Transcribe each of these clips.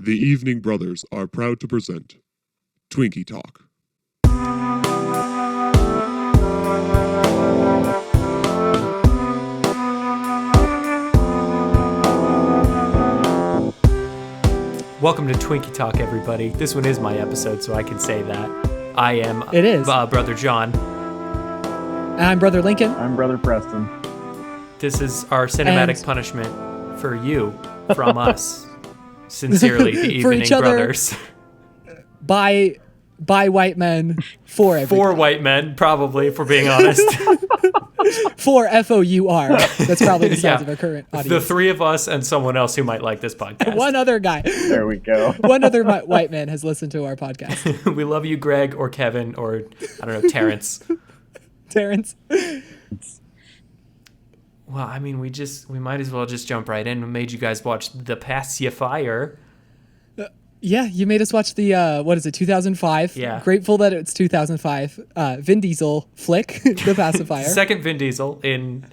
The Evening Brothers are proud to present Twinkie Talk. Welcome to Twinkie Talk, everybody. This one is my episode, so I can say that. I am It is. Brother John. And I'm Brother Lincoln. I'm Brother Preston. This is our cinematic punishment for you, from us. Sincerely, the Evening each other. Brothers. By white men, for everybody. For white men, probably, if we're being honest. For FOUR. That's probably the size Yeah. of our current audience. The three of us and someone else who might like this podcast. One other guy. There we go. One other white man has listened to our podcast. We love you, Greg, or Kevin, or, I don't know, Terrence. Terrence. Well, I mean, we might as well just jump right in. We made you guys watch The Pacifier. Yeah, you made us watch the, 2005? Yeah. Grateful that it's 2005. Vin Diesel flick, The Pacifier. Second Vin Diesel in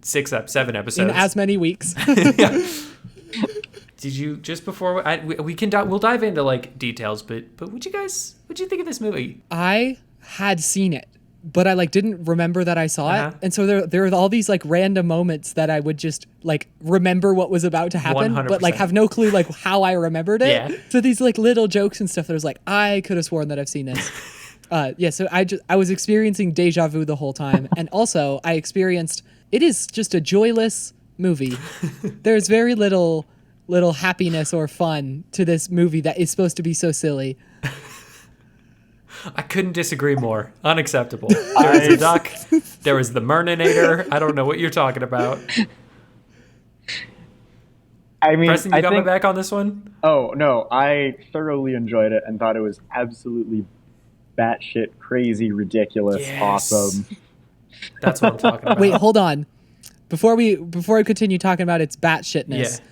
7 episodes. In as many weeks. Yeah. Did you, just before we'll dive into like details, but what'd you think of this movie? I had seen it, but I didn't remember that I saw Uh-huh. it. And so there are all these random moments that I would just remember what was about to happen, 100%. but have no clue how I remembered it. Yeah. So these little jokes and stuff that was I could have sworn that I've seen this. So I was experiencing deja vu the whole time. And also I experienced, it is just a joyless movie. There's very little happiness or fun to this movie that is supposed to be so silly. I couldn't disagree more. Unacceptable. There was a duck. There was the Murninator. I don't know what you're talking about. I mean, Preston, you got my back on this one? Oh, no. I thoroughly enjoyed it and thought it was absolutely batshit crazy, ridiculous, Yes. awesome. That's what I'm talking about. Wait, hold on. Before we continue talking about its batshitness, Yeah.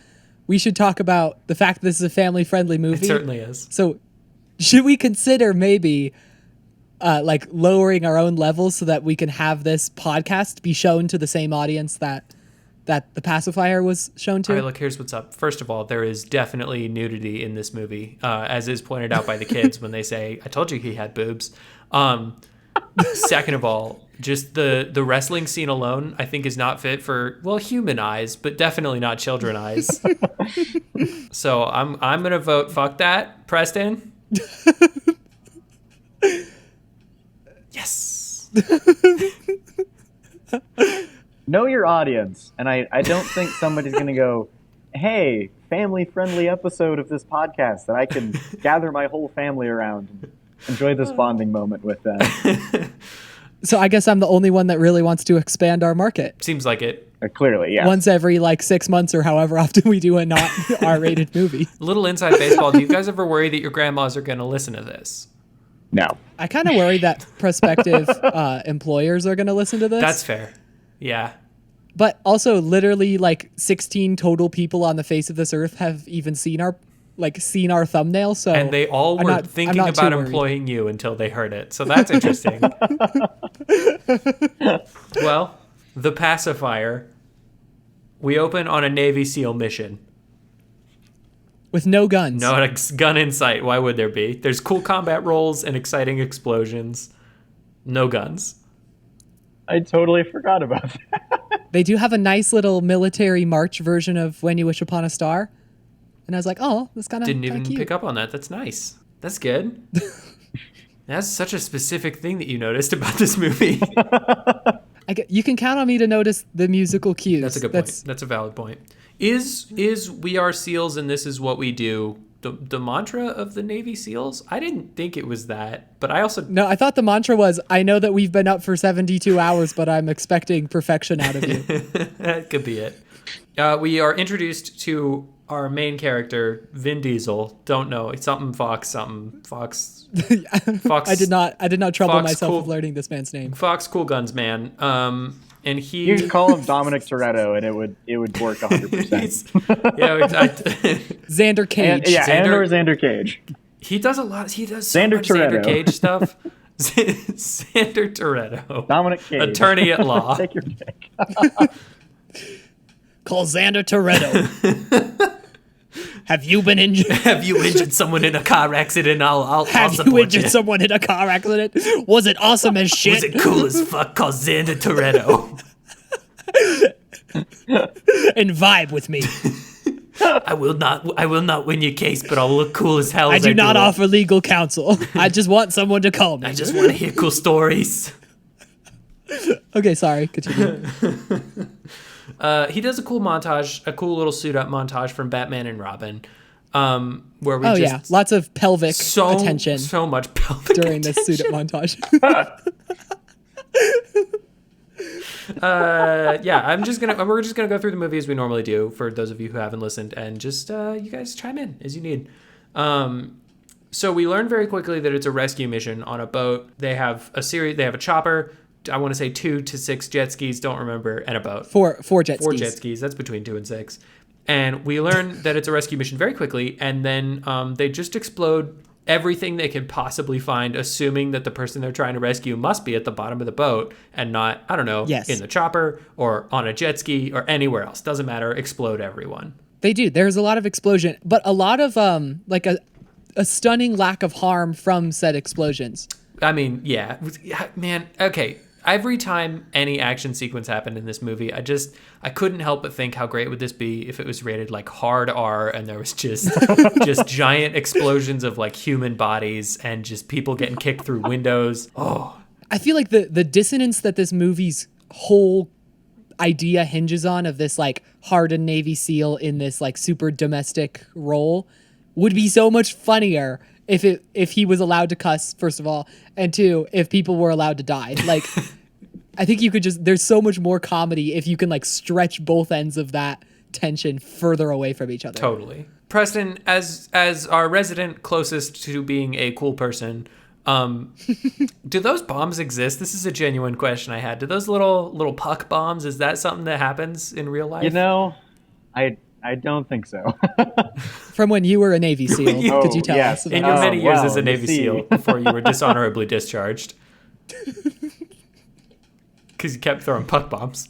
we should talk about the fact that this is a family-friendly movie. It certainly is. So, should we consider maybe lowering our own levels so that we can have this podcast be shown to the same audience that The Pacifier was shown to? All right, look, here's what's up. First of all, there is definitely nudity in this movie, as is pointed out by the kids when they say, I told you he had boobs. Second of all, just the wrestling scene alone, I think is not fit for, human eyes, but definitely not children eyes. So I'm going to vote fuck that. Preston? Yes. Know your audience. And I don't think somebody's going to go, hey, family-friendly episode of this podcast that I can gather my whole family around and enjoy this bonding moment with them. So I guess I'm the only one that really wants to expand our market. Seems like it. Clearly, yeah. Once every 6 months or however often we do a not R-rated movie. Little inside baseball. Do you guys ever worry that your grandmas are going to listen to this? No. I kind of worry that prospective employers are going to listen to this. That's fair. Yeah. But also literally 16 total people on the face of this earth have even seen our thumbnail. So And they all I'm were not thinking too about worried. employing you until they heard it. So that's interesting. Well, The Pacifier. We open on a Navy SEAL mission. With no guns. No gun in sight. Why would there be? There's cool combat roles and exciting explosions. No guns. I totally forgot about that. They do have a nice little military march version of When You Wish Upon a Star. And I was like, oh, that's kind of Didn't even cute. pick up on that. That's nice. That's good. That's such a specific thing that you noticed about this movie. You can count on me to notice the musical cues. That's a good point. That's a valid point. Is we are SEALs and this is what we do the mantra of the Navy SEALs? I didn't think it was that, but I also... No, I thought the mantra was, I know that we've been up for 72 hours, but I'm expecting perfection out of you. That could be it. We are introduced to our main character, Vin Diesel. Don't know. It's something Fox. Fox. I did not trouble Fox myself cool, with learning this man's name. Fox Cool Guns man. And he... You could call him Dominic Toretto and it would work 100%. Xander Cage. And or Xander Cage. He does a lot. He does so Xander much Toretto. Xander Cage stuff. Xander Toretto. Dominic Cage. Attorney at law. Take your pick. Call Xander Toretto. Have you been injured? Have you injured someone in a car accident? I'll Have support you injured someone in a car accident? Was it awesome as shit? Was it cool as fuck? Called Xander Toretto. And vibe with me. I will not win your case, but I'll look cool as hell. I as do not it. offer legal counsel. I just want someone to call me. I just want to hear cool stories. Okay, sorry. Continue. He does a cool montage, a cool little suit up montage from Batman and Robin, where we lots of pelvic attention so much pelvic during attention. this suit up montage. We're just gonna go through the movie as we normally do for those of you who haven't listened, and just you guys chime in as you need. So we learn very quickly that it's a rescue mission on a boat. They have a chopper. I want to say 2 to 6 jet skis, don't remember, and a boat. Four jet skis. 4 jet skis, that's between 2 and 6. And we learn that it's a rescue mission very quickly, and then they just explode everything they could possibly find, assuming that the person they're trying to rescue must be at the bottom of the boat and not, I don't know, in the chopper or on a jet ski or anywhere else. Doesn't matter, explode everyone. They do. There's a lot of explosion, but a lot of like a stunning lack of harm from said explosions. I mean, yeah, man, okay. Every time any action sequence happened in this movie, I couldn't help but think how great would this be if it was rated like hard R and there was just giant explosions of like human bodies and just people getting kicked through windows. Oh, I feel like the dissonance that this movie's whole idea hinges on of this like hardened Navy SEAL in this like super domestic role would be so much funnier if he was allowed to cuss, first of all, and 2, if people were allowed to die. Like, I think you could there's so much more comedy if you can like stretch both ends of that tension further away from each other. Totally. Preston, as our resident closest to being a cool person, do those bombs exist? This is a genuine question I had. Do those little puck bombs, is that something that happens in real life? You know, I don't think so. From when you were a Navy SEAL, could you tell us? In your many years as a you Navy see. SEAL before you were dishonorably discharged. Because you kept throwing puck bombs.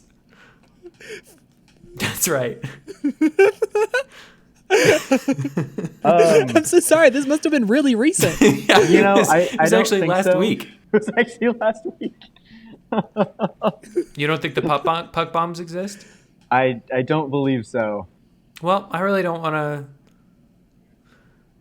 That's right. I'm so sorry. This must have been really recent. Yeah, You know, it I was don't actually think last so. week. It was actually last week. You don't think the puck bombs exist? I don't believe so. Well, I really don't want to.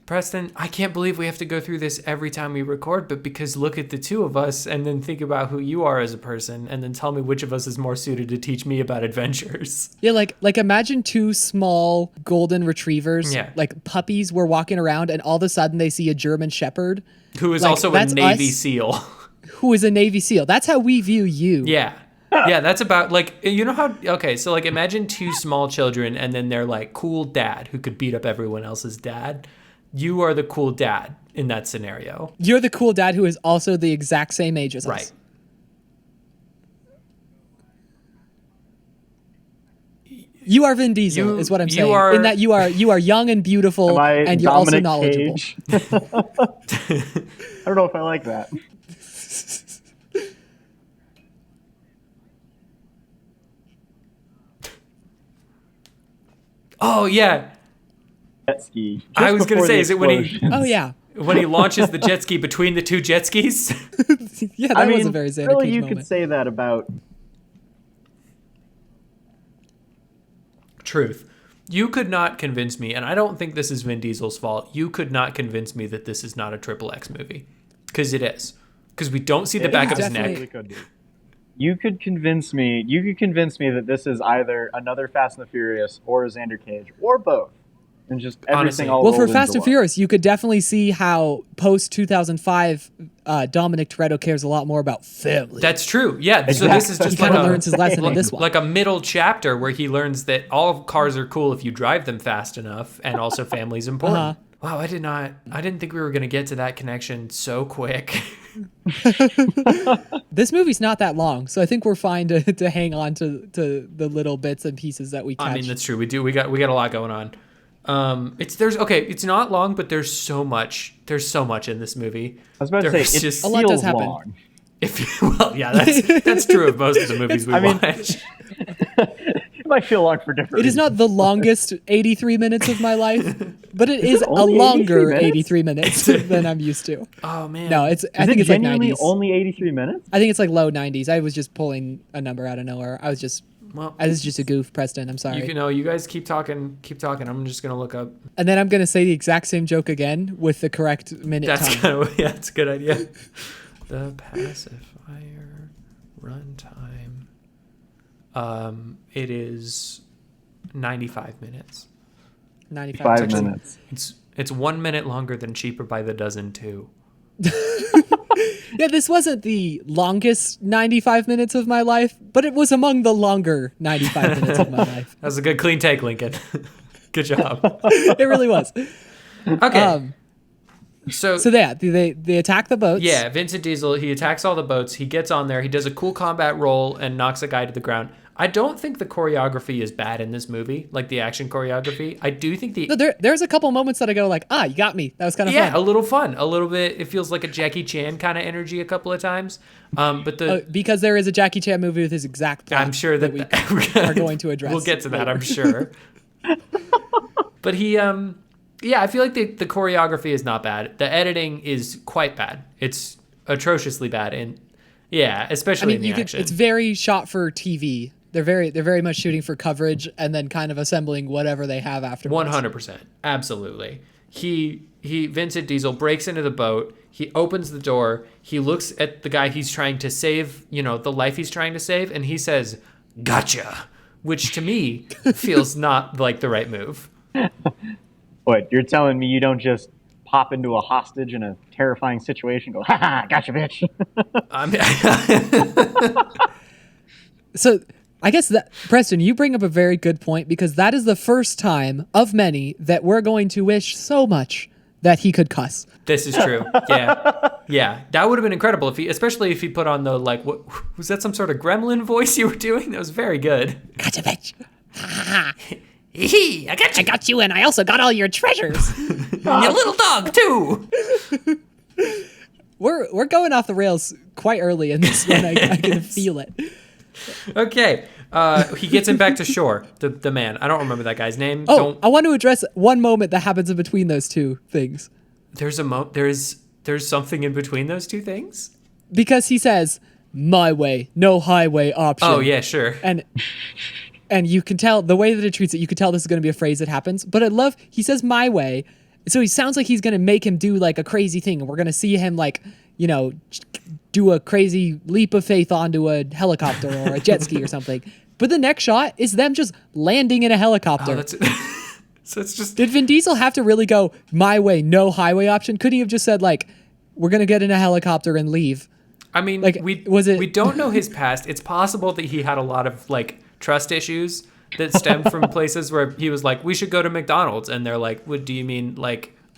Preston, I can't believe we have to go through this every time we record, but because look at the two of us and then think about who you are as a person and then tell me which of us is more suited to teach me about adventures. Yeah, like imagine 2 small golden retrievers, like puppies, were walking around and all of a sudden they see a German Shepherd. Who is Like, also a that's Navy us. SEAL. Who is a Navy SEAL. That's how we view you. Yeah. Yeah, that's about, like, you know how, okay, so, like, imagine 2 small children and then they're, like, cool dad who could beat up everyone else's dad. You are the cool dad in that scenario. You're the cool dad who is also the exact same age as Right. us. You are Vin Diesel, is what I'm saying. In that you are young and beautiful, Am I and you're also Dominic knowledgeable. Cage? I don't know if I like that. Oh, yeah. Jet ski. I was going to say, is it when he Oh yeah, launches the jet ski between the 2 jet skis? yeah. That I was mean, a very Xander really, Cage you moment. could say that about. Truth. You could not convince me, and I don't think this is Vin Diesel's fault. You could not convince me that this is not a XXX movie. Because it is. Because we don't see the It back of his definitely- neck. Really could be. You could convince me. You could convince me that this is either another Fast and the Furious or Xander Cage or both, and just everything Honestly. all. Well, for rolled Fast into and one. Furious, you could definitely see how post 2005, Dominic Toretto cares a lot more about family. That's true. Yeah. So Exactly. this is he just kind like of a, learns his lesson in this one. like a middle chapter where he learns that all cars are cool if you drive them fast enough, and also family's important. Uh-huh. Wow, I didn't think we were going to get to that connection so quick. This movie's not that long, so I think we're fine to hang on to the little bits and pieces that we catch. I mean, that's true. We got a lot going on. It's not long, but there's so much in this movie. I was about to say There's it just- A lot does feels happen. long. Well, yeah, that's true of most of the movies we I mean- watch. might feel long for different It is not the longest 83 minutes of my life, but it is a only 83 longer minutes? 83 minutes than I'm used to. Oh man. No, I Is think it it's like genuinely 90s. only 83 minutes? I think it's like low 90s. I was just pulling a number out of nowhere. Well, This is just a goof, Preston. I'm sorry. you guys keep talking. I'm just gonna look up. And then I'm going to say the exact same joke again with the correct minute That's time. kind of it's a good idea. The pacifier runtime. It is 95 minutes. 95 5 seconds. minutes. It's 1 minute longer than Cheaper by the Dozen too. Yeah, this wasn't the longest 95 minutes of my life, but it was among the longer 95 minutes of my life. That was a good clean take, Lincoln. Good job. It really was. Okay. So they attack the boats. yeah, Vincent Diesel, he attacks all the boats. He gets on there. He does a cool combat roll and knocks a guy to the ground. I don't think the choreography is bad in this movie, like the action choreography. I do think No, there's a couple moments that I go like, you got me. That was kind of yeah, fun. a little fun, a little bit. It feels like a Jackie Chan kind of energy a couple of times. But Because there is a Jackie Chan movie with his exact plot. I'm sure that we we're are going to address. We'll get to that, I'm sure. But he, I feel like the choreography is not bad. The editing is quite bad. It's atrociously bad, and yeah, especially in the action. It's very shot for TV. They're very much shooting for coverage and then kind of assembling whatever they have afterwards. 100%, absolutely. Vincent Diesel breaks into the boat. He opens the door. He looks at the guy he's trying to save, the life he's trying to save, and he says, "Gotcha," which to me feels not like the right move. What, you're telling me you don't just pop into a hostage in a terrifying situation and go, "Ha ha, gotcha, bitch." So I guess that, Preston, you bring up a very good point, because that is the first time of many that we're going to wish so much that he could cuss. This is true. Yeah. That would have been incredible especially if he put on the what was that, some sort of gremlin voice you were doing? That was very good. Gotcha, bitch. I got you, and I also got all your treasures. Your little dog too. We're going off the rails quite early in this one. I can feel it. Okay. He gets him back to shore. The man. I don't remember that guy's name. I want to address one moment that happens in between those two things. There's something in between those two things? Because he says, "My way, no highway option." Oh, yeah, sure. And you can tell the way that it treats it, you can tell this is going to be a phrase that happens. But I love, he says "my way." So he sounds like he's going to make him do like a crazy thing. And we're going to see him do a crazy leap of faith onto a helicopter or a jet ski or something. But the next shot is them just landing in a helicopter. So it's just... Did Vin Diesel have to really go, "My way, no highway option"? Couldn't he have just said "We're going to get in a helicopter and leave"? I mean, we don't know his past. It's possible that he had a lot of trust issues that stem from places where he was like, "We should go to McDonald's," and they're like, "What do you mean,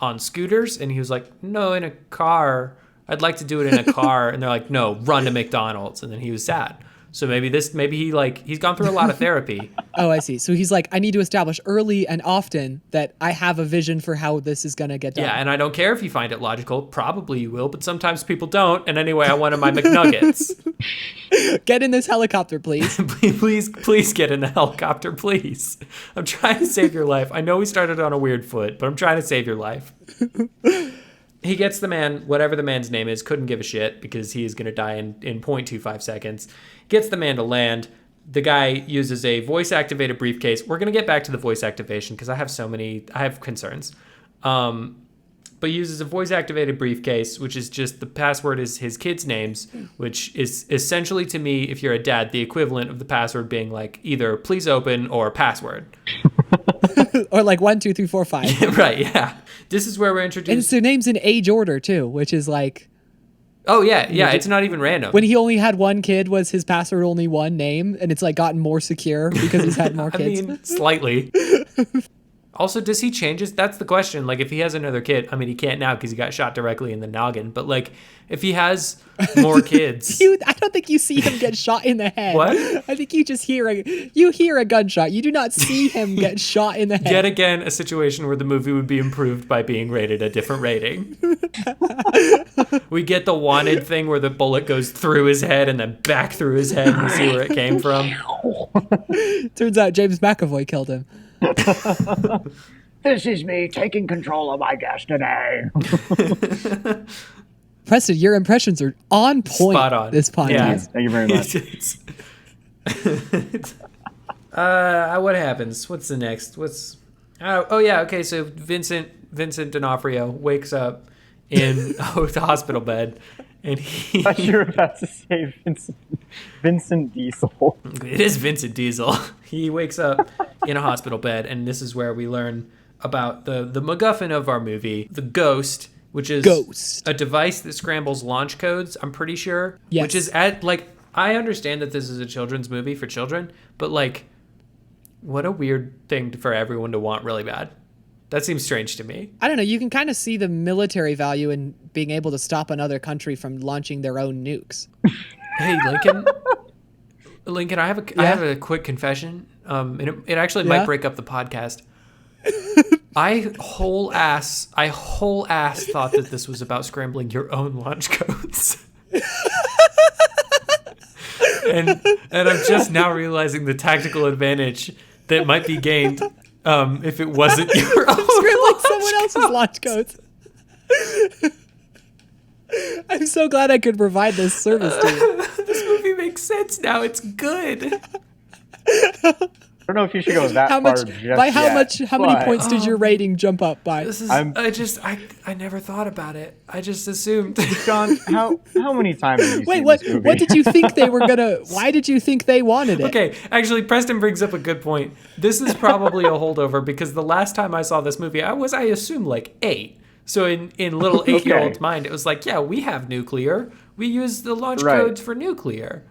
on scooters?" And he was like, "No, in a car. I'd like to do it in a car." And they're like, "No, run to McDonald's." And then he was sad. So maybe he's gone through a lot of therapy. Oh, I see. So he's like, "I need to establish early and often that I have a vision for how this is going to get done." Yeah, and I don't care if you find it logical. Probably you will, but sometimes people don't. And anyway, I wanted my McNuggets. Get in this helicopter, please. please get in the helicopter, please. I'm trying to save your life. I know we started on a weird foot, but I'm trying to save your life. He gets the man, whatever the man's name is, couldn't give a shit because he is going to die in 0.25 seconds. Gets the man to land. The guy uses a voice-activated briefcase. We're going to get back to the voice activation because I have concerns. But uses a voice-activated briefcase, which is just, the password is his kids' names, which is essentially, to me, if you're a dad, the equivalent of the password being either "please open" or "password." Or 1, 2, 3, 4, 5. Right, yeah. This is where we're introduced. And it's their names in age order too, which is oh yeah, it's not even random. When he only had one kid, was his password only one name, and it's gotten more secure because he's had more kids. I mean, slightly. Also, does he change his? That's the question. Like, if he has another kid, I mean, he can't now because he got shot directly in the noggin. But like, if he has more kids, I don't think you see him get shot in the head. What? I think you just hear a gunshot. You do not see him get shot in the head. yet again, a situation where the movie would be improved by being rated a different rating. We get the Wanted thing where the bullet goes through his head and then back through his head, and you see where it came from. Turns out James McAvoy killed him. This is me taking control of my destiny. Preston, your impressions are on point. Spot on. This podcast. Yeah. Thank you very much. What happens? What's the next? Oh yeah, okay, so Vincent D'Onofrio wakes up in the hospital bed, and he... I thought you were about to say Vincent Diesel. It is Vincent Diesel. He wakes up in a hospital bed, and this is where we learn about the MacGuffin of our movie, the Ghost, which is a device that scrambles launch codes, I'm pretty sure. Yes. Which is I understand that this is a children's movie for children, but like, what a weird thing for everyone to want really bad. That seems strange to me. I don't know. You can kind of see the military value in being able to stop another country from launching their own nukes. Hey, Lincoln, I have a quick confession. And it actually might break up the podcast. I whole ass thought that this was about scrambling your own launch codes. and I'm just now realizing the tactical advantage that might be gained if it wasn't your own Scrambling someone else's launch codes. I'm so glad I could provide this service to you. This movie makes sense now. It's good. I don't know if you should go that How far much? just By how yet, much? How many points did your rating jump up by? This is. I'm- I never thought about it. I just assumed. John, how many times have you Wait, seen what? this movie? What did you think they were gonna? Why did you think they wanted it? Okay, actually, Preston brings up a good point. This is probably a holdover because the last time I saw this movie, I assume like 8. So in little 8-year-old's mind, it was like, yeah, we have nuclear. We use the launch codes for nuclear.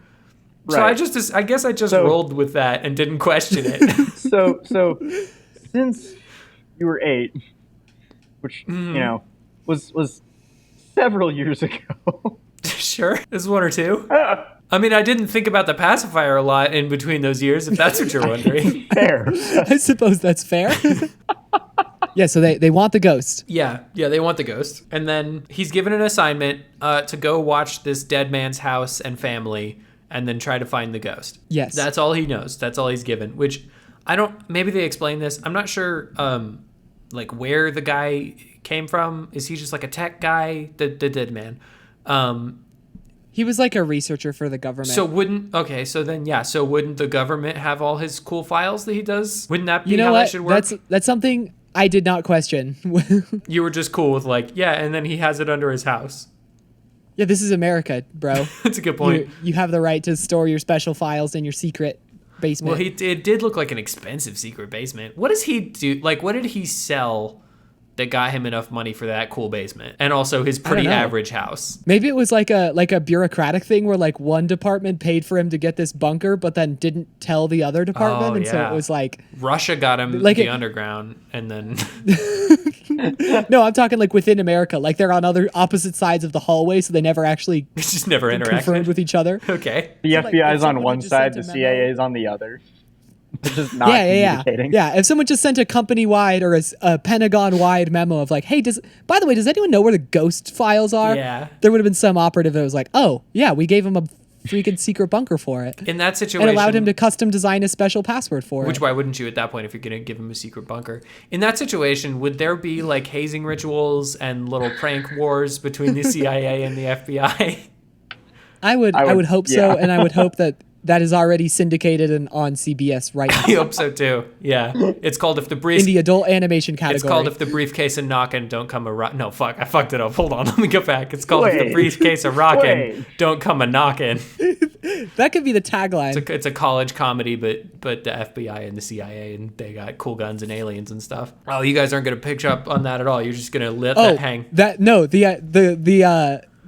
So Right. I guess I just rolled with that and didn't question it. So since you were 8, which you know was several years ago. Sure, there's 1 or 2. I mean, I didn't think about the pacifier a lot in between those years, if that's what you're wondering. Fair. I suppose that's fair. Yeah, so they want the ghost. Yeah, they want the ghost. And then he's given an assignment to go watch this dead man's house and family and then try to find the ghost. Yes. That's all he knows. That's all he's given, which maybe they explain this. I'm not sure like where the guy came from. Is he just like a tech guy? The dead man. He was like a researcher for the government. So wouldn't the government have all his cool files that he does? Wouldn't that be you know how what? that should work? That's something I did not question. You were just cool with like, yeah, and then he has it under his house. Yeah, this is America, bro. That's a good point. You have the right to store your special files in your secret basement. Well, it did look like an expensive secret basement. What does he do? Like, what did he sell that got him enough money for that cool basement? And also his pretty know. average house. Maybe it was like a bureaucratic thing where like one department paid for him to get this bunker, but then didn't tell the other department, and so yeah. it was like Russia got him Like the it- underground, and then no, I'm talking like within America, like they're on other opposite sides of the hallway, so they never actually it's just never confirmed interacted. with each other. Okay. The like, FBI if is on someone one just side, sent the a memo- CIA is on the other. They're just not Yeah. communicating. Yeah, if someone just sent a company-wide or a Pentagon-wide memo of like, hey, by the way, does anyone know where the ghost files are? Yeah. There would have been some operative that was like, oh, yeah, we gave him a freaking secret bunker for it. In that situation, And allowed him to custom design a special password for which it. why wouldn't you at that point if you're going to give him a secret bunker? In that situation, would there be like hazing rituals and little prank wars between the CIA and the FBI? I would hope so, yeah. and I would hope that is already syndicated and on CBS right I now. hope so too. Yeah. It's called If the Brief In the adult animation category. It's called If the Briefcase and Knockin' Don't Come a No, fuck, I fucked it up. Hold on, let me go back. It's called If the Wait. Briefcase a Rockin', Wait. Don't Come a Knockin'. That could be the tagline. It's a college comedy, but the FBI and the CIA, and they got cool guns and aliens and stuff. Oh, you guys aren't gonna pick up on that at all. You're just gonna let that hang.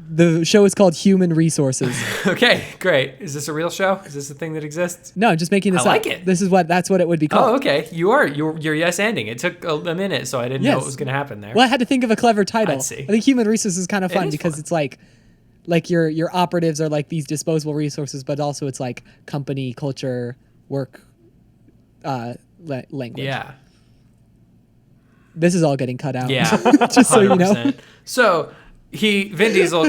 The show is called Human Resources. Okay, great. Is this a real show? Is this a thing that exists? No, I'm just making this I like up. it. That's what it would be called. Oh, okay. You're yes ending. It took a minute, so I didn't know what was going to happen there. Well, I had to think of a clever title. I see. I think Human Resources is kind of fun is because fun. it's like your operatives are like these disposable resources, but also it's like company culture, work, language. Yeah. This is all getting cut out. Yeah. Just so you know. 100%. So Vin Diesel.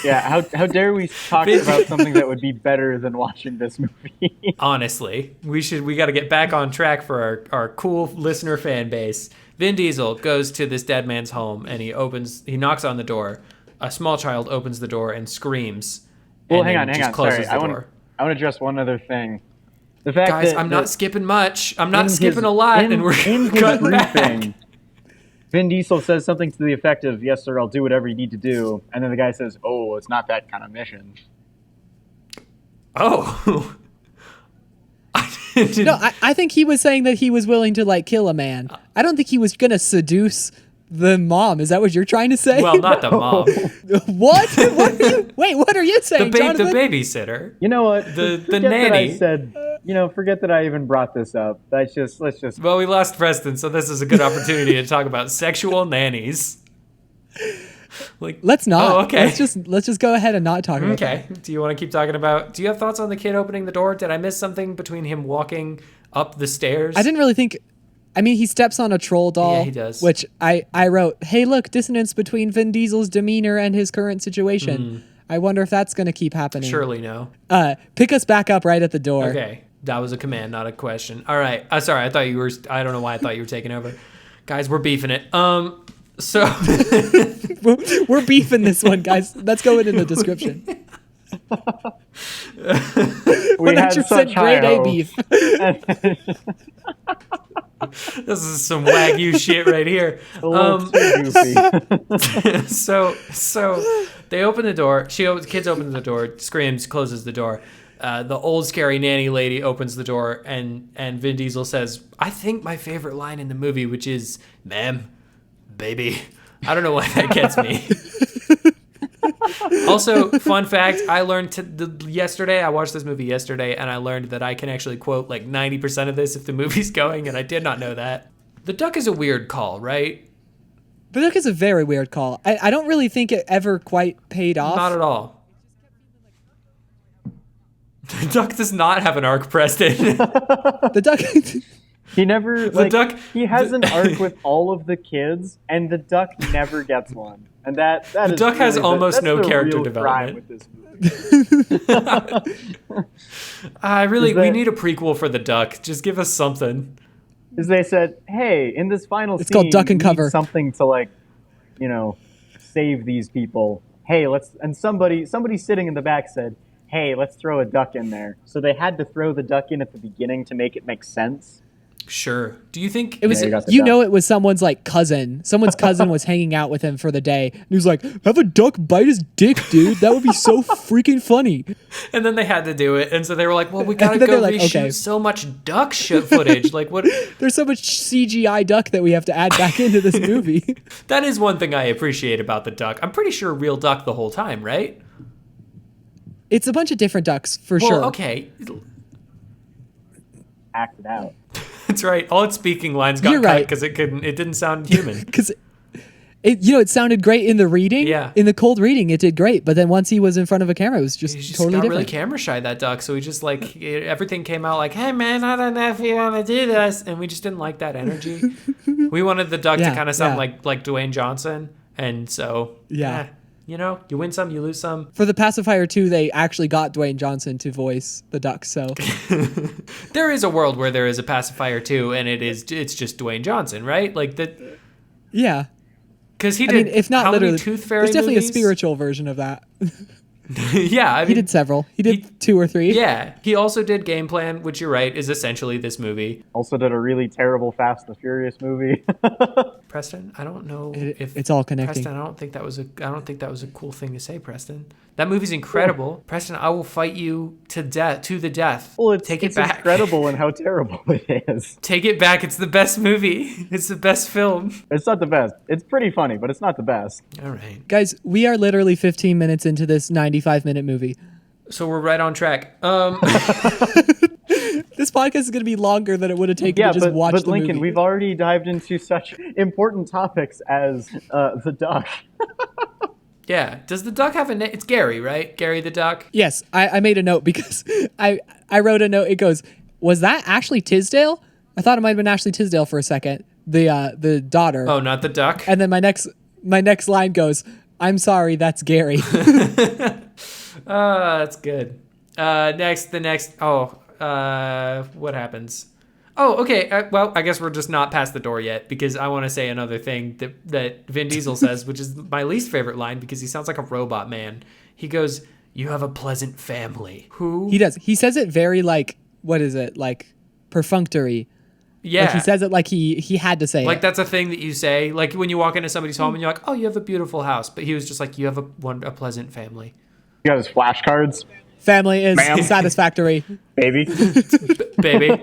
Yeah, how dare we talk about something that would be better than watching this movie? Honestly, we got to get back on track for our cool listener fan base. Vin Diesel goes to this dead man's home and he knocks on the door. A small child opens the door and screams. Well, and hang then on. just closes Sorry, the I door. want to address one other thing. The fact Guys, that I'm not skipping much. I'm not in skipping his- a lot, in- and we're in his cutting back. briefing, Vin Diesel says something to the effect of, "Yes, sir, I'll do whatever you need to do," and then the guy says, "Oh, it's not that kind of mission." Oh. No, I think he was saying that he was willing to like kill a man. I don't think he was gonna seduce the mom. Is that what you're trying to say? Well, not the mom. What? What are you saying, The Jonathan? babysitter. You know what? The Forget nanny. That I said, forget that I even brought this up. Let's just. Well, we lost Preston, so this is a good opportunity to talk about sexual nannies. Let's not. Oh, okay. Let's just go ahead and not talk about that. Okay. Do you want to keep talking about? Do you have thoughts on the kid opening the door? Did I miss something between him walking up the stairs? I didn't really think. I mean, he steps on a troll doll. Yeah, he does. Which I wrote, hey, look, dissonance between Vin Diesel's demeanor and his current situation. I wonder if that's going to keep happening. Surely no. Pick us back up right at the door. Okay. That was a command, not a question. All right. Sorry, I thought you were. I don't know why I thought you were taking over. Guys, we're beefing it. So We're beefing this one, guys. Let's go in the description. We had 100% such high grade A hopes. beef. this is some wagyu shit right here. A little too goofy. So they open the door. Kids open the door, screams, closes the door. The old scary nanny lady opens the door, and Vin Diesel says, "I think my favorite line in the movie, which is, ma'am, baby." I don't know why that gets me. Also, fun fact, I learned yesterday, I watched this movie yesterday, and I learned that I can actually quote like 90% of this if the movie's going, and I did not know that. The duck is a weird call, right? The duck is a very weird call. I don't really think it ever quite paid off. Not at all. The duck does not have an arc, Preston. The duck. He never duck- he has an arc with all of the kids, and the duck never gets one. And that is duck has really almost that's no the character real development. crime with this movie. We need a prequel for the duck. Just give us something. Is they said, "Hey, in this final It's scene, called Duck and we need Cover. something to save these people. Hey, let's." And somebody sitting in the back said, "Hey, let's throw a duck in there." So they had to throw the duck in at the beginning to make it make sense. Sure. Do you think It was, Yeah, you got the you duck. know, it was someone's like cousin. Someone's cousin was hanging out with him for the day. And he was like, "Have a duck bite his dick, dude. That would be so freaking funny." And then they had to do it, and so they were like, "Well, we gotta And then go they're like, reshoot okay. so much duck footage. Like, what?" There's so much CGI duck that we have to add back into this movie. That is one thing I appreciate about the duck. I'm pretty sure real duck the whole time, right? It's a bunch of different ducks for Well, sure. okay, Act it out. that's right. All its speaking lines got You're cut right. because it didn't sound human. Because it sounded great in the reading. Yeah. In the cold reading, it did great. But then once he was in front of a camera, it was just He just totally got different. really camera shy, that duck. So he just everything came out like, "Hey man, I don't know if you want to do this," and we just didn't like that energy. We wanted the duck to Yeah, kind of sound yeah. like Dwayne Johnson, and so Yeah. you win some, you lose some. For the Pacifier 2, they actually got Dwayne Johnson to voice the duck. So There is a world where there is a Pacifier too, and it's just Dwayne Johnson, right? Like that, yeah. because he I did. mean, if not how literally, many Tooth Fairy there's definitely movies? a spiritual version of that. Yeah, I mean, He did several. He did 2 or 3. Yeah, he also did Game Plan, which you're right is essentially this movie. Also did a really terrible Fast and the Furious movie. Preston, I don't know if It's all connecting. Preston, I don't think that was a cool thing to say, Preston. That movie's incredible. Preston, I will fight you to the death. Well, Take it it's back. incredible in how terrible it is. Take it back. It's the best movie. It's the best film. It's not the best. It's pretty funny, but it's not the best. All right. Guys, we are literally 15 minutes into this 95-minute movie. So we're right on track. This podcast is going to be longer than it would have taken to just watch but the Lincoln, movie. we've already dived into such important topics as the duck. Yeah. Does the duck have a name? It's Gary, right? Gary the duck. Yes, I made a note because I wrote a note. It goes, was that Ashley Tisdale? I thought it might have been Ashley Tisdale for a second. The daughter. Oh, not the duck. And then my next line goes, I'm sorry, that's Gary. That's good. What happens? Oh, okay. Well, I guess we're just not past the door yet because I want to say another thing that Vin Diesel says, which is my least favorite line because he sounds like a robot man. He goes, "You have a pleasant family." Who? He does. He says it very what is it? Like perfunctory. Yeah. Like he says it like he had to say like it. that's a thing that you say. Like when you walk into somebody's home and you're like, "Oh, you have a beautiful house," but he was just like, "You have a pleasant family." You got his flashcards, Family is Ma'am. satisfactory. baby. Baby.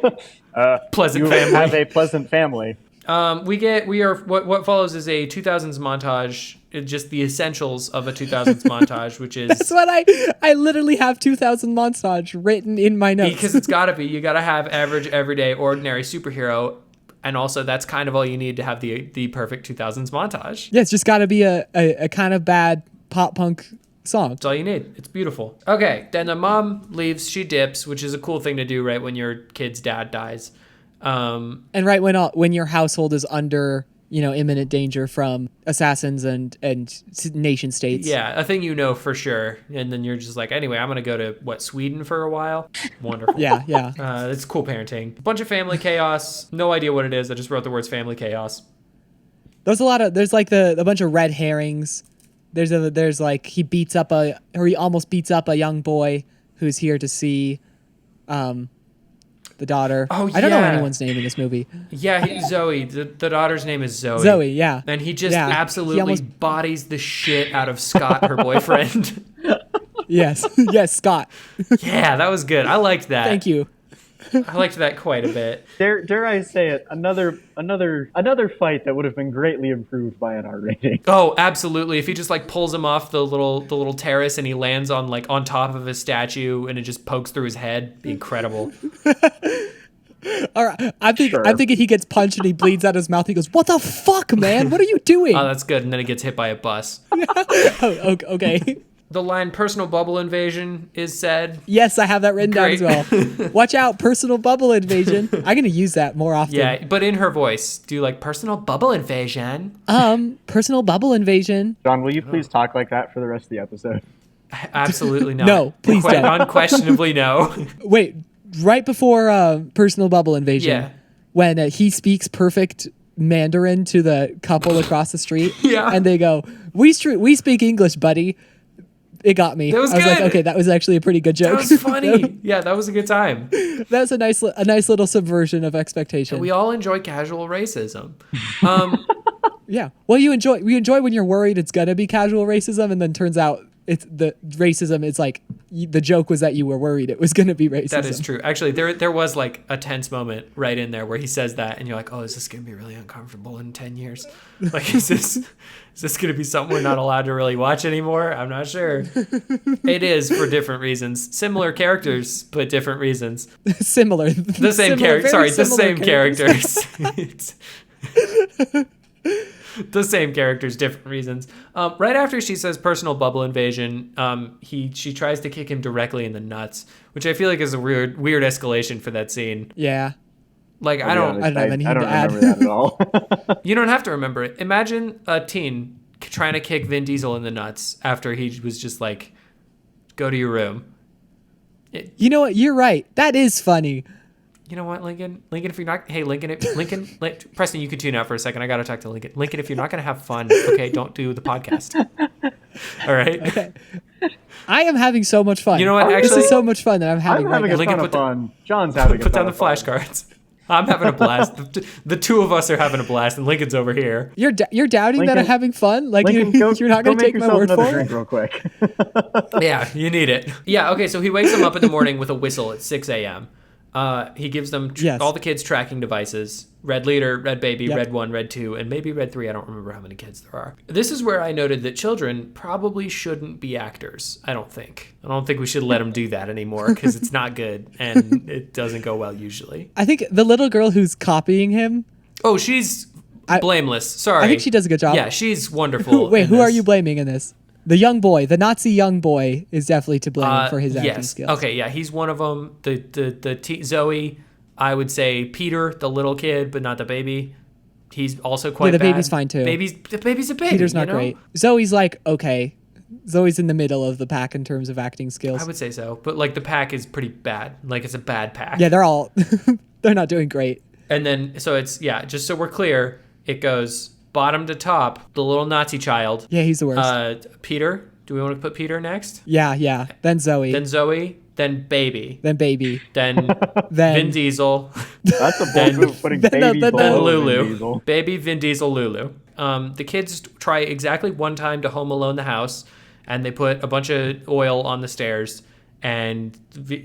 Pleasant You family. have a pleasant family. What follows is a 2000s montage, just the essentials of a 2000s montage, which is That's what I literally have 2000 montage written in my notes. because it's gotta be. You gotta have average, everyday, ordinary superhero, and also that's kind of all you need to have the perfect 2000s montage. Yeah, it's just got to be a kind of bad pop punk song. That's all you need. It's beautiful. Okay, then the mom leaves. She dips, which is a cool thing to do, right when your kid's dad dies. And right when your household is under imminent danger from assassins and nation states. Yeah, a thing you know for sure. And then you're just like, anyway, I'm gonna go to Sweden for a while. Wonderful. Yeah. It's cool parenting. A bunch of family chaos. No idea what it is. I just wrote the words family chaos. There's like a bunch of red herrings. There's like he almost beats up a young boy who's here to see the daughter. Oh, I don't know yeah. anyone's name in this movie. Yeah, Zoe. The daughter's name is Zoe. Zoe, yeah. And he just Yeah, he absolutely almost- bodies the shit out of Scott, her boyfriend. Yes. Yes, Scott. Yeah, that was good. I liked that. Thank you. I liked that quite a bit. Dare I say it? Another fight that would have been greatly improved by an R rating. Oh, absolutely. If he just like pulls him off the little terrace and he lands on top of a statue and it just pokes through his head, be incredible. All right. I'm Sure. thinking he gets punched and he bleeds out his mouth. He goes, "What the fuck, man? What are you doing?" Oh, that's good. And then he gets hit by a bus. Oh, okay. The line "personal bubble invasion" is said. Yes, I have that written down as Great. well. Watch out, personal bubble invasion. I'm gonna use that more often. Yeah, but in her voice. Do you like personal bubble invasion? Personal bubble invasion. John, will you please talk like that for the rest of the episode? Absolutely not. No, please Quite don't. Unquestionably no. Wait, right before personal bubble invasion, Yeah. when he speaks perfect Mandarin to the couple across the street, Yeah. and they go, "We speak English, buddy." It got me. That was I was like, good. okay, that was actually a pretty good joke. That was funny. Yeah, that was a good time. That was a nice little subversion of expectation. We all enjoy casual racism. Yeah. Well, you enjoy when you're worried it's gonna be casual racism, and then turns out it's the racism. It's like the joke was that you were worried it was gonna be racism. That is true. Actually, there was like a tense moment right in there where he says that, and you're like, oh, is this gonna be really uncomfortable in 10 years? Like, is this gonna be something we're not allowed to really watch anymore? I'm not sure. It is for different reasons. Similar characters, but different reasons. Similar. The same character. Sorry, the same characters. The same characters, different reasons. Right after she says personal bubble invasion, she tries to kick him directly in the nuts, which I feel like is a weird escalation for that scene. Yeah. Like I don't have anything I don't to add. remember that at all. you don't have to remember it. Imagine a teen trying to kick Vin Diesel in the nuts after he was just like, go to your room. You know what? You're right. That is funny. You know what, Lincoln? Lincoln, if you're not, hey, Preston, you can tune out for a second. I got to talk to Lincoln. Lincoln, if you're not going to have fun, okay, don't do the podcast. All right. Okay. I am having so much fun. You know what, This actually- is so much fun that I'm having I'm right having now. a Lincoln, ton of put the- fun. John's having a Put ton down the of fun. flashcards. I'm having a blast. The two of us are having a blast, and Lincoln's over here. You're doubting that I'm Lincoln- having fun? Like Lincoln, you're not go going to make take my yourself word another for drink it? real quick. Yeah, you need it. Yeah, okay, so he wakes them up in the morning with a whistle at 6 a.m. He gives them Yes. all the kids tracking devices. Red leader, red baby, Yep. red 1, red 2, and maybe red 3. I don't remember how many kids there are. This is where I noted that children probably shouldn't be actors, I don't think. I don't think we should let them do that anymore because it's not good and it doesn't go well usually. I think the little girl who's copying him. Oh, she's blameless. Sorry. I think she does a good job. Yeah, she's wonderful. Wait, in who are this. you blaming in this? The young boy, the Nazi young boy, is definitely to blame for his acting yes. skills. Okay, yeah, he's one of them. Zoe, I would say Peter, the little kid, but not the baby. He's also quite the bad. baby's fine, too. The baby's a baby. Peter's not you know? great. Zoe's like okay. Zoe's in the middle of the pack in terms of acting skills. I would say so, but like the pack is pretty bad. Like it's a bad pack. Yeah, they're all they're not doing great. And then so it's just so we're clear, it goes bottom to top. The little Nazi child. Yeah, he's the worst. Peter. Do we want to put Peter next? Yeah. Then Zoe. Then Zoe. Then baby. Then baby. Then Then Vin Diesel. That's a bold move, putting baby then below Vin Lulu. Diesel. Baby Vin Diesel Lulu. The kids try exactly one time to home alone the house, and they put a bunch of oil on the stairs. And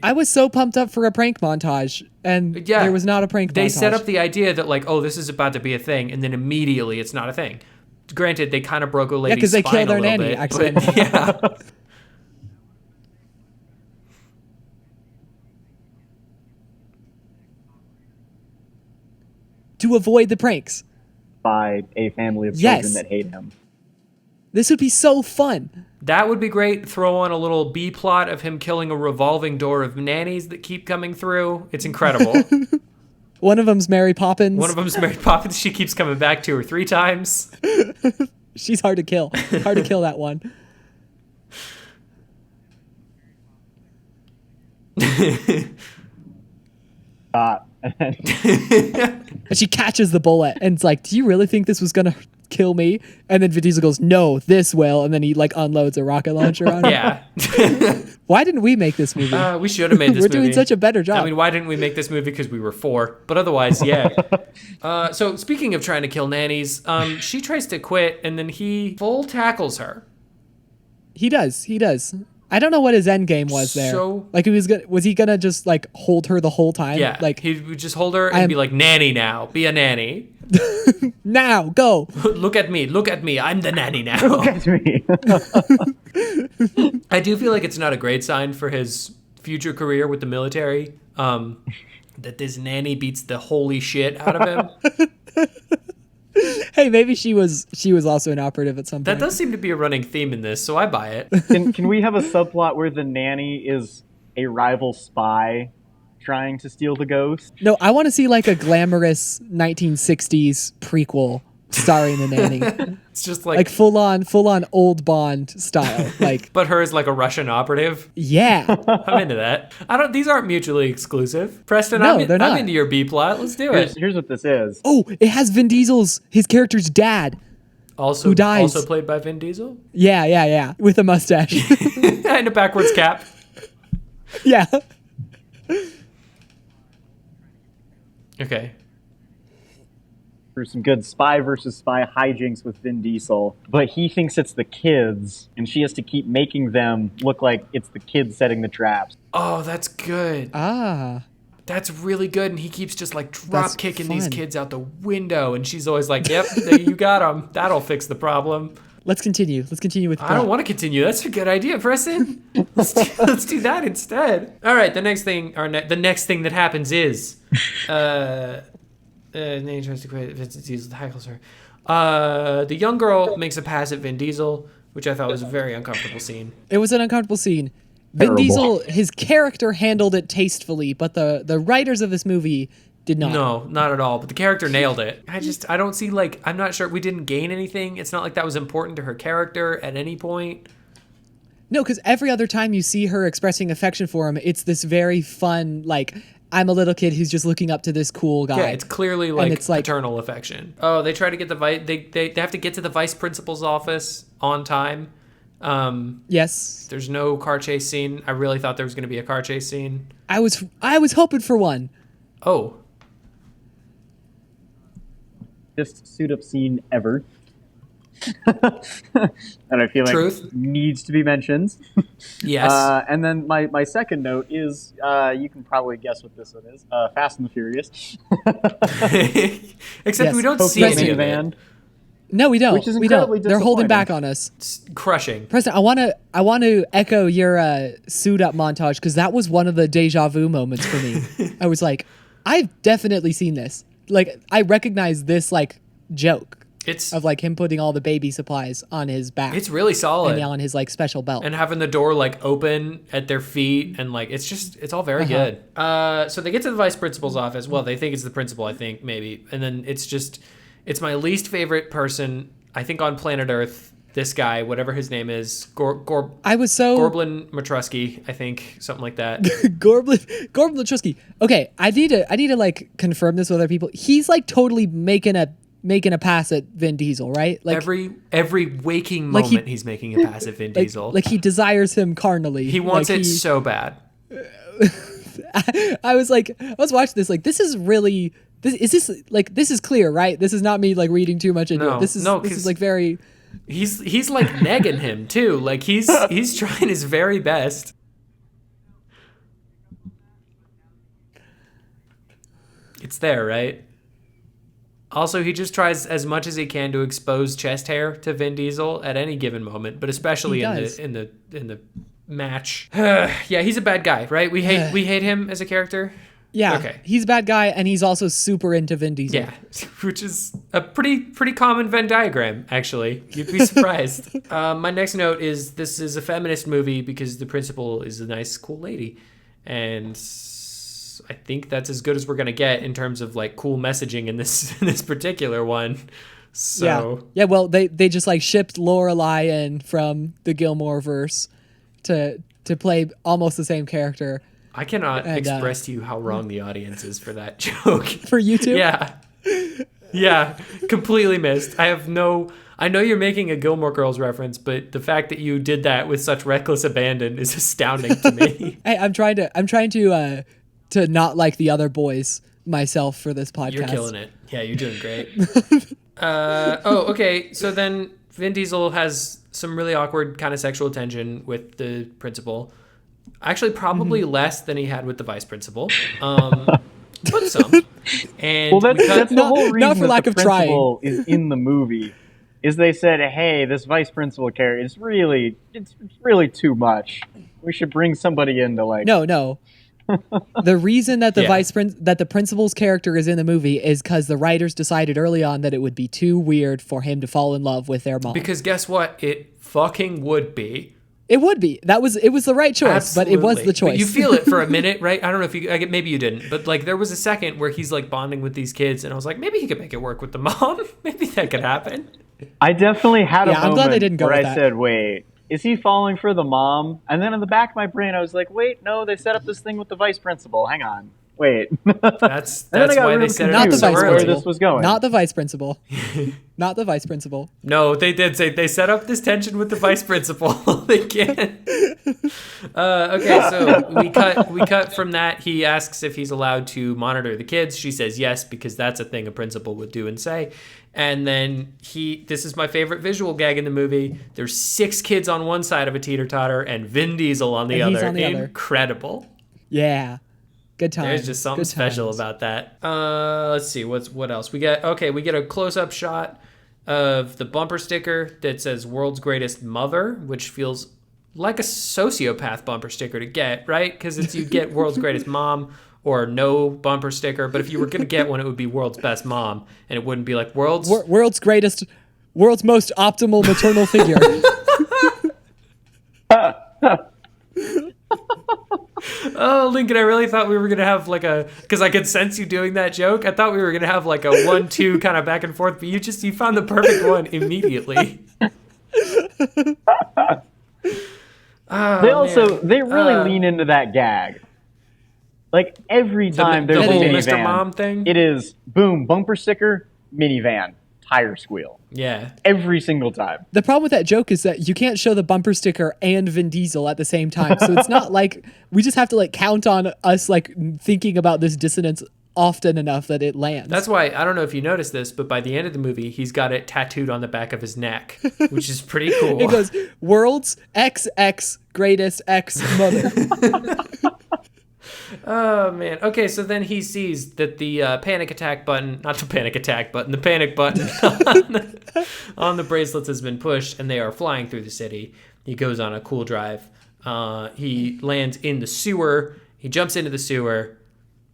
I was so pumped up for a prank montage, and yeah, there was not a prank they montage. set up the idea that like, oh, this is about to be a thing, and then immediately it's not a thing. Granted, they kind of broke a lady's 'cause they spine killed their a little nanny, bit, accidentally. but yeah. to avoid the pranks. By a family of Yes. children that hate him. This would be so fun. That would be great. Throw on a little B plot of him killing a revolving door of nannies that keep coming through. It's incredible. One of them's Mary Poppins. One of them's Mary Poppins. She keeps coming back 2 or 3 times. She's hard to kill. Hard to kill that one. And she catches the bullet and it's like, do you really think this was gonna kill me? And then Vin Diesel goes, no, this will. And then he like unloads a rocket launcher on her. Yeah. Why didn't we make this movie? We should have made this We're movie. doing such a better job. I mean, why didn't we make this movie? Because we were 4. But otherwise, yeah. So speaking of trying to kill nannies, she tries to quit and then he full tackles her. He does. I don't know what his end game was there. So- Like was he gonna just like hold her the whole time? Yeah. Like he would just hold her and be like, nanny now. Be a nanny. now, go. Look at me. I'm the nanny now. Look at me. I do feel like it's not a great sign for his future career with the military. That this nanny beats the holy shit out of him. Hey, maybe she was also an operative at some That point. does seem to be a running theme in this, so I buy it. Can we have a subplot where the nanny is a rival spy trying to steal the ghost? No, I want to see like a glamorous 1960s prequel starring the nanny. It's just Like full on old Bond style. Like but her is like a Russian operative. yeah. I'm into that. These aren't mutually exclusive. Preston, No, they're not. I'm into your B plot. Let's do it. Here's what this is. Oh, it has Vin Diesel's his character's dad. Also, who dies. Also played by Vin Diesel Yeah. With a mustache. and a backwards cap. Yeah. Okay. Through some good spy versus spy hijinks with Vin Diesel, but he thinks it's the kids, and she has to keep making them look like it's the kids setting the traps. Oh, that's good. Ah. That's really good. And he keeps just like That's drop kicking these fun. kids out the window, and she's always like, "Yep, there you got them. That'll fix the problem." Let's continue with the I don't want to continue. That's a good idea, Preston. Let's do that instead. All right. The next thing that happens is, Nanny tries to quit. Vin Diesel tackles her. The young girl makes a pass at Vin Diesel, which I thought was a very uncomfortable scene. It was an uncomfortable scene. Vin Terrible. Diesel, his character handled it tastefully, but the writers of this movie did not. No, not at all. But the character nailed it. I don't see I'm not sure. We didn't gain anything. It's not like that was important to her character at any point. No, because every other time you see her expressing affection for him, it's this very fun, like, I'm a little kid who's just looking up to this cool guy. Yeah, it's clearly like it's like- paternal affection. Oh, they try to get the they have to get to the vice principal's office on time. Yes. There's no car chase scene. I really thought there was going to be a car chase scene. I was hoping for one. Oh, Just suit up scene ever. And I feel like Truth. needs to be mentioned. yes. And then my second note is, you can probably guess what this one is. Fast and the Furious. Except Yes. we don't Tokyo see any of minivan. it. No, we don't. Which is we don't. incredibly They're holding disappointing. back on us. It's crushing. Preston, I want to echo your suit up montage because that was one of the deja vu moments for me. I was like, I've definitely seen this. Like, I recognize this like joke It's of like him putting all the baby supplies on his back. it's really solid. and on his like special belt. And having the door like open at their feet and like it's all very good. So they get to the vice principal's office. Well, they think it's the principal, I think, maybe. And then it's my least favorite person, I think, on planet Earth. This guy, whatever his name is, I was so Gorblin Matrusky, I think, something like that. Gorblin Latrusky. Okay, I need to like confirm this with other people. He's like totally making a pass at Vin Diesel, right? Like every waking like moment he's making a pass at Vin Diesel. like he desires him carnally. He wants Like, it so bad. I was watching this like this is really this is clear, right? This is not me like reading too much into No, it. This is 'cause like very He's like negging him too. Like he's trying his very best. It's there, right? Also, he just tries as much as he can to expose chest hair to Vin Diesel at any given moment, but especially He in does. the match. Yeah, he's a bad guy, right? We hate him as a character. yeah. Okay. He's a bad guy and he's also super into Vin Diesel. Yeah, which is a pretty common Venn diagram, actually. You'd be surprised. My next note is this is a feminist movie because the principal is a nice, cool lady. And I think that's as good as we're going to get in terms of like cool messaging in this particular one. So Yeah, well, they just like shipped Lorelai in from the Gilmore verse to play almost the same character I cannot And, express to you how wrong the audience is for that joke. for you two. Yeah, completely missed. I know you're making a Gilmore Girls reference, but the fact that you did that with such reckless abandon is astounding to me. Hey, I'm trying to not like the other boys myself for this podcast. You're killing it. Yeah, you're doing great. Okay. So then Vin Diesel has some really awkward kind of sexual tension with the principal. Actually, probably less than he had with the vice principal. But some. And Well, that's the whole reason not for that lack the of trying. principal is in the movie. Is they said, hey, this vice principal character it's really too much. We should bring somebody in to like. No. The reason that the Yeah. that the principal's character is in the movie is because the writers decided early on that it would be too weird for him to fall in love with their mom. because guess what? It fucking would be. It would be. It was the right choice, but it was the Absolutely. choice. But you feel it for a minute, right? I don't know if maybe you didn't, but like there was a second where he's like bonding with these kids, and I was like, maybe he could make it work with the mom. Maybe that could happen. I definitely had a Yeah, I'm moment glad they didn't go where with I that. said, wait, is he falling for the mom? And then in the back of my brain, I was like, wait, no, they set up this thing with the vice principal. Hang on. Wait. That's And then I got why they really set it Not up the confused so vice where early. principal. this was going. Not the vice principal. Not the vice principal. No, they did say they set up this tension with the vice principal. They can't. Okay, so we cut from that. He asks if he's allowed to monitor the kids. She says yes because that's a thing a principal would do and say. And then this is my favorite visual gag in the movie. There's 6 kids on one side of a teeter-totter and Vin Diesel on the And he's other. on the other. Incredible. Yeah. Good times. There's just something Good special times. about that. Let's see what else we get. Okay, we get a close-up shot of the bumper sticker that says "World's Greatest Mother," which feels like a sociopath bumper sticker to get, right? Because it's you get "World's Greatest Mom" or no bumper sticker. But if you were gonna get one, it would be "World's Best Mom," and it wouldn't be like "World's." World's most optimal maternal figure. Oh, Lincoln, I really thought we were going to have like because I could sense you doing that joke. I thought we were going to have like a 1-2 kind of back and forth, but you found the perfect one immediately. They really lean into that gag. Like every time the there's a whole minivan, Mr. Mom thing? it is boom, bumper sticker, minivan. tire squeal. Yeah. Every single time. The problem with that joke is that you can't show the bumper sticker and Vin Diesel at the same time. So it's not like we just have to like count on us like thinking about this dissonance often enough that it lands. That's why, I don't know if you noticed this, but by the end of the movie, he's got it tattooed on the back of his neck, which is pretty cool. It goes, world's XX greatest X mother. Oh, man. Okay, so then he sees that the panic attack button, not the panic attack button, the panic button on the bracelets has been pushed, and they are flying through the city. He goes on a cool drive. He lands in the sewer. He jumps into the sewer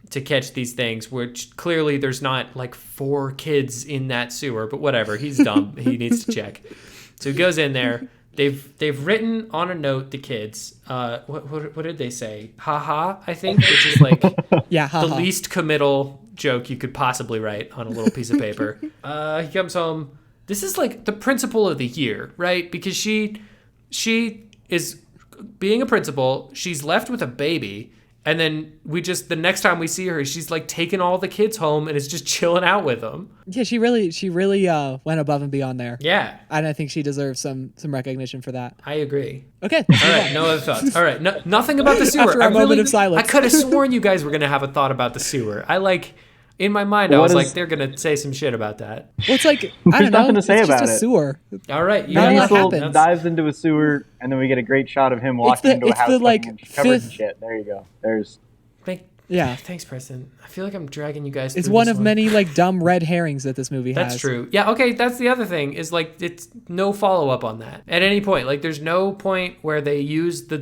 to catch these things, which clearly there's not like 4 kids in that sewer, but whatever. He's dumb. He needs to check. So he goes in there. They've written on a note, the kids, what did they say? Haha, I think, which is like Yeah, the least committal joke you could possibly write on a little piece of paper. He comes home. This is like the principal of the year, right? Because she is being a principal. She's left with a baby. And then the next time we see her, she's like taking all the kids home and is just chilling out with them. Yeah, she really went above and beyond there. Yeah. And I think she deserves some recognition for that. I agree. Okay. All right, no other thoughts. All right, nothing about the sewer. After a moment of silence. I could have sworn you guys were going to have a thought about the sewer. In my mind, I was like, they're going to say some shit about that. Well, it's like, I There's don't know. nothing to say it's about just a it. sewer. All right. Not a lot Diesel happens. dives into a sewer, and then we get a great shot of him walking into a house like, covered in fifth- shit. There you go. There's... Yeah. Thanks, Preston. I feel like I'm dragging you guys through It's one this of many like dumb red herrings that this movie has. That's true. Yeah, okay, that's the other thing is like it's no follow-up on that at any point. Like there's no point where they use the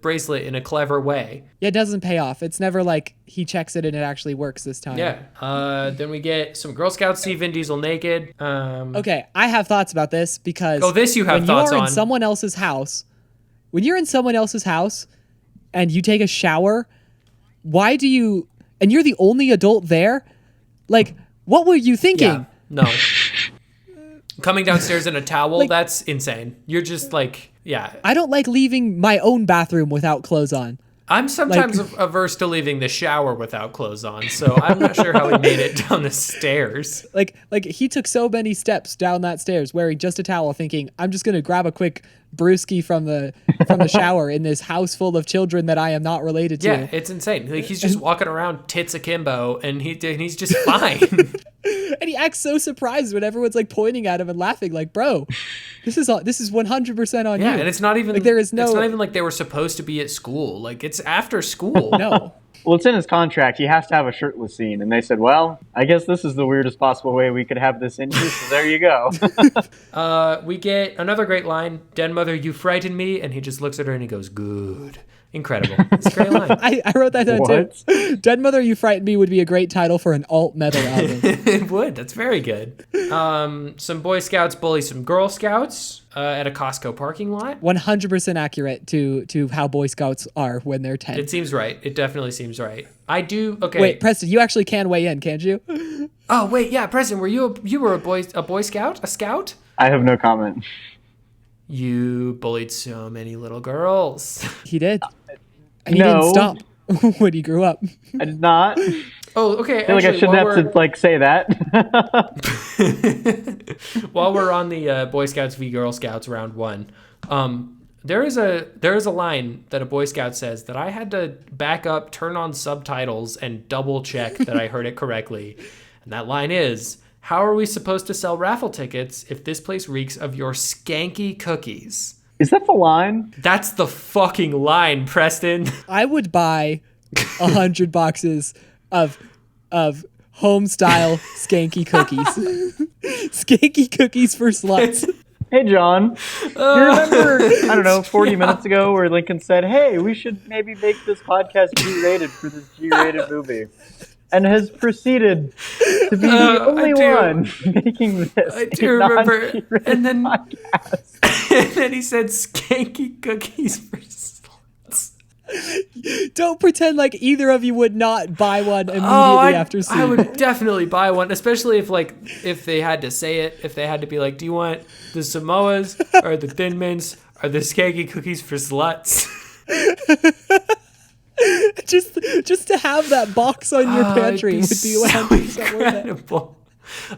bracelet in a clever way. Yeah, it doesn't pay off. It's never like he checks it and it actually works this time. Yeah. Then we get some Girl Scouts see Vin Diesel naked. Okay, I have thoughts about this because this you have when thoughts you're on. in someone else's house, when you're in someone else's house and you take a shower, why do you... And you're the only adult there? Like, what were you thinking? Yeah, no. Coming downstairs in a towel, that's insane. You're just like, yeah. I don't like leaving my own bathroom without clothes on. I'm sometimes averse to leaving the shower without clothes on, so I'm not sure how he made it down the stairs. Like he took so many steps down that stairs wearing just a towel thinking, I'm just going to grab a quick brewski from the shower in this house full of children that I am not related to. Yeah, it's insane. Like he's just walking around tits akimbo and he's just fine. And he acts so surprised when everyone's like pointing at him and laughing like, "Bro, this is 100% on you." Yeah, and it's not even like it's not even like they were supposed to be at school. Like it's after school. No. Well, it's in his contract. He has to have a shirtless scene. And they said, well, I guess this is the weirdest possible way we could have this in here, so there you go. We get another great line. Den mother, you frighten me. And he just looks at her and he goes, good. Incredible. It's a great line. I wrote that down too. Dead Mother You Frighten Me would be a great title for an alt metal album. It would. That's very good. Some Boy Scouts bully some Girl Scouts at a Costco parking lot. 100% accurate to how Boy Scouts are when they're 10. It seems right. It definitely seems right. I do. Okay. Wait, Preston, you actually can weigh in, can't you? Oh wait, yeah, Preston, you were a Boy Scout, a Scout? I have no comment. You bullied so many little girls. He did. And he didn't stop when he grew up. I did not. Oh, okay. I feel like I shouldn't have to say that. While we're on the Boy Scouts v Girl Scouts round 1, there is a line that a Boy Scout says that I had to back up, turn on subtitles, and double check that I heard it correctly. And that line is, "How are we supposed to sell raffle tickets if this place reeks of your skanky cookies?" Is that the line? That's the fucking line, Preston. I would buy 100 boxes of home style skanky cookies. Skanky cookies for sluts. Hey, John. Do you remember, I don't know, 40 minutes ago where Lincoln said, hey, we should maybe make this podcast G-rated for this G-rated movie? And has proceeded to be the only one making this. I do remember. And then, podcast. and then he said skanky cookies for sluts. Don't pretend like either of you would not buy one immediately after seeing I it. would definitely buy one, especially if they had to say it, if they had to be like, do you want the Samoas or the Thin Mints or the skanky cookies for sluts? just to have that box on your pantry would be 100% worth it.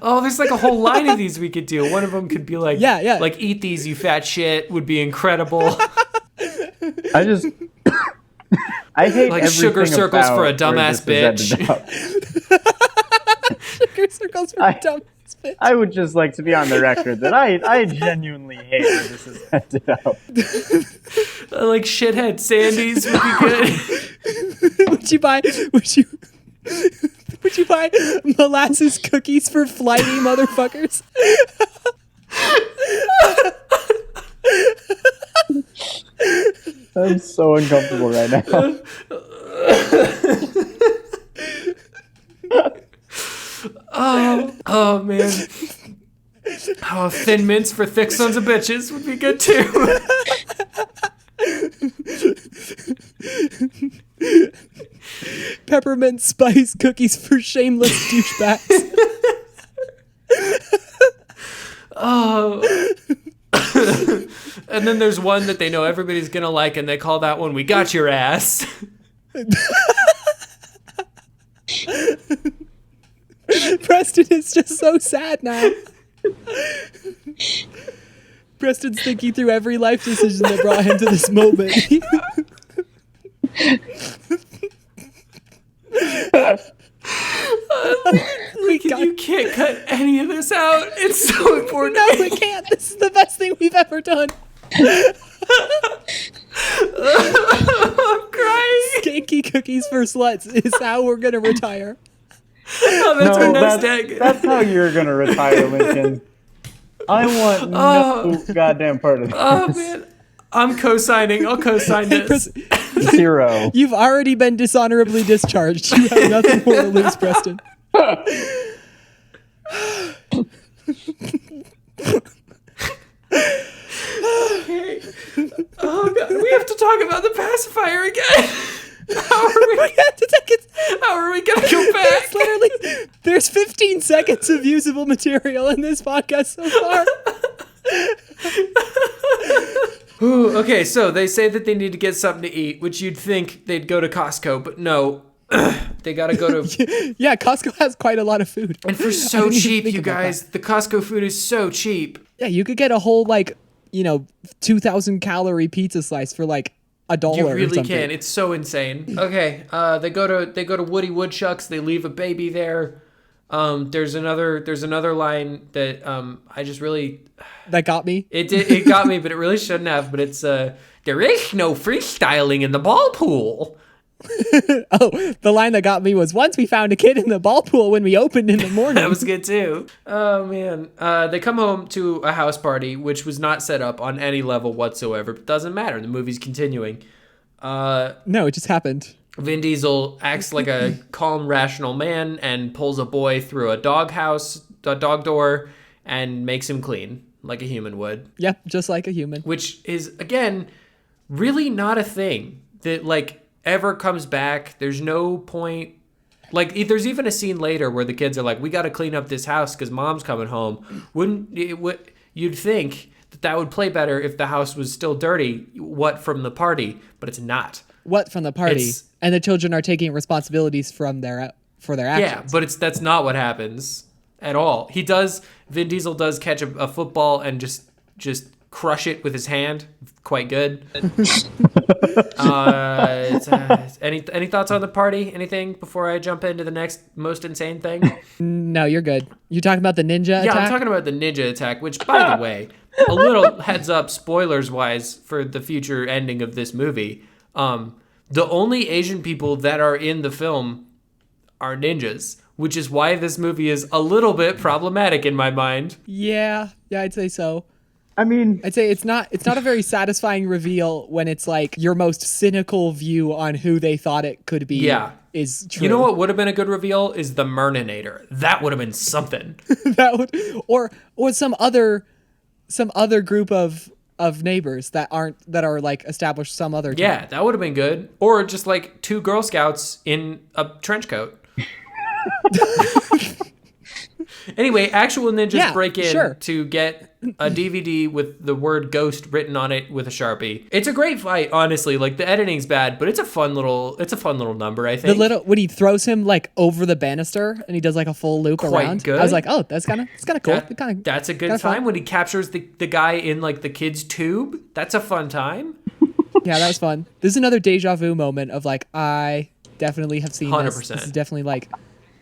Oh, there's like a whole line of these we could do. One of them could be like, Yeah. like eat these, you fat shit, would be incredible. I hate Like everything sugar circles about for a where dumbass this is bitch. ended up. Sugar circles for dumb bitch. I would just like to be on the record that I genuinely hate where this has ended up. Like shithead Sandy's would be good. Would you buy molasses cookies for flighty motherfuckers? I'm so uncomfortable right now. Oh man. Oh, thin mints for thick sons of bitches would be good too. Peppermint spice cookies for shameless douchebags. Oh. And then there's one that they know everybody's gonna like, and they call that one "We Got Your Ass." Preston is just so sad now. Preston's thinking through every life decision that brought him to this moment. You can't cut any of this out. It's so important. No, we can't. This is the best thing we've ever done. I'm crying. Skanky cookies for sluts is how we're gonna retire. Oh, that's our next egg. That's how you're gonna retire, Lincoln. I want no goddamn part of this. Oh man, I'm co-signing. I'll co-sign this. 0. You've already been dishonorably discharged. You have nothing more to lose, Preston. Okay. Oh god, we have to talk about the pacifier again. How are we gonna go back? There's 15 seconds of usable material in this podcast so far. Ooh, okay, so they say that they need to get something to eat, which you'd think they'd go to Costco, but no. They gotta go to... Yeah, Costco has quite a lot of food. And for so cheap, you guys. The Costco food is so cheap. Yeah, you could get a whole, 2,000 calorie pizza slice for $1 You or really something. can. It's so insane. Okay, they go to Woody Woodchucks. They leave a baby there. There's another line that I just really... That got me. It got me, but it really shouldn't have. But it's there is no freestyling in the ball pool. Oh, the line that got me was, once we found a kid in the ball pool when we opened in the morning. That was good too. Oh man. They come home to a house party, which was not set up on any level whatsoever. But doesn't matter. The movie's continuing. No, it just happened. Vin Diesel acts like a calm, rational man and pulls a boy through a dog door, and makes him clean like a human would. Yeah, just like a human. Which is, again, really not a thing that ever comes back. There's no point. There's even a scene later where the kids are like, we got to clean up this house because mom's coming home. You'd think that would play better if the house was still dirty. What from the party? But it's not. What from the party? And the children are taking responsibilities for their actions. Yeah, but that's not what happens at all. Vin Diesel does catch a football and just crush it with his hand. Quite good. Any thoughts on the party? Anything before I jump into the next most insane thing? No, you're good. You talking about the ninja attack? Yeah, I'm talking about the ninja attack, which, by the way, a little heads up, spoilers-wise, for the future ending of this movie. The only Asian people that are in the film are ninjas, which is why this movie is a little bit problematic in my mind. Yeah, I'd say so. I mean, I'd say it's not a very satisfying reveal when it's your most cynical view on who they thought it could be. Yeah. Is true. You know what would have been a good reveal is the Murninator. That would have been something. That would, or some other group of neighbors that are established some other time. Yeah, that would have been good. Or just 2 Girl Scouts in a trench coat. Anyway, actual ninjas break in to get a DVD with the word ghost written on it with a Sharpie. It's a great fight, honestly. Like, the editing's bad, but it's a fun little number, I think. When he throws him like over the banister and he does like a full loop Quite around. good. I was like, oh, it's kind of cool. That's a good time. When he captures the guy in like the kid's tube. That's a fun time. Yeah, that was fun. This is another deja vu moment of like, I definitely have seen 100%. This is definitely like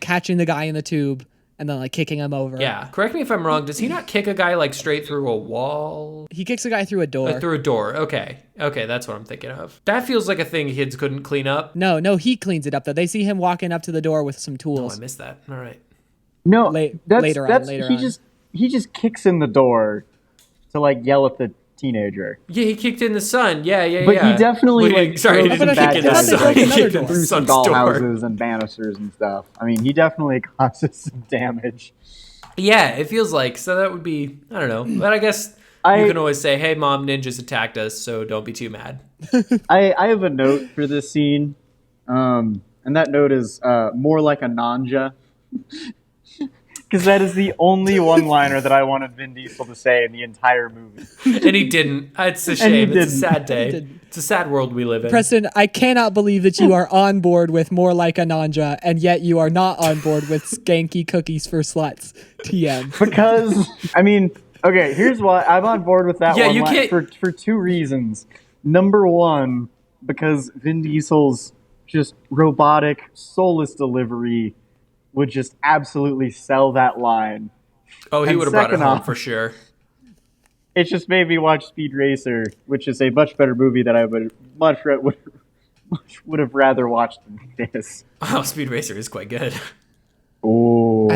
catching the guy in the tube and then like kicking him over. Yeah. Correct me if I'm wrong. Does he not kick a guy like straight through a wall? He kicks a guy through a door. Through a door. Okay, that's what I'm thinking of. That feels like a thing kids couldn't clean up. No, he cleans it up though. They see him walking up to the door with some Oh, tools. I missed that. All right. No, Later on. He just kicks in the door to like yell at the teenager. Yeah, he kicked in the sun. Yeah. But he definitely He didn't but I kick think in they the thought they sun. broke He another kicked in door. the Through some sun's door. dollhouses and banisters and stuff. I mean, he definitely causes some damage. Yeah, it feels like. So that would be, I don't know. But I guess you can always say, hey, Mom, ninjas attacked us, so don't be too mad. I have a note for this scene, and that note is more like a nanja. Because that is the only one-liner that I wanted Vin Diesel to say in the entire movie. And he didn't. It's a shame. It's a sad day. It's a sad world we live in. Preston, I cannot believe that you are on board with more like a nanja, and yet you are not on board with skanky cookies for sluts. TM. Because, I mean, okay, here's why I'm on board with that one you can't... for two reasons. Number one, because Vin Diesel's just robotic, soulless delivery would just absolutely sell that line. Oh, he would have brought it home for sure. It just made me watch Speed Racer, which is a much better movie that I would have rather watched than this. Oh, Speed Racer is quite good. Oh, I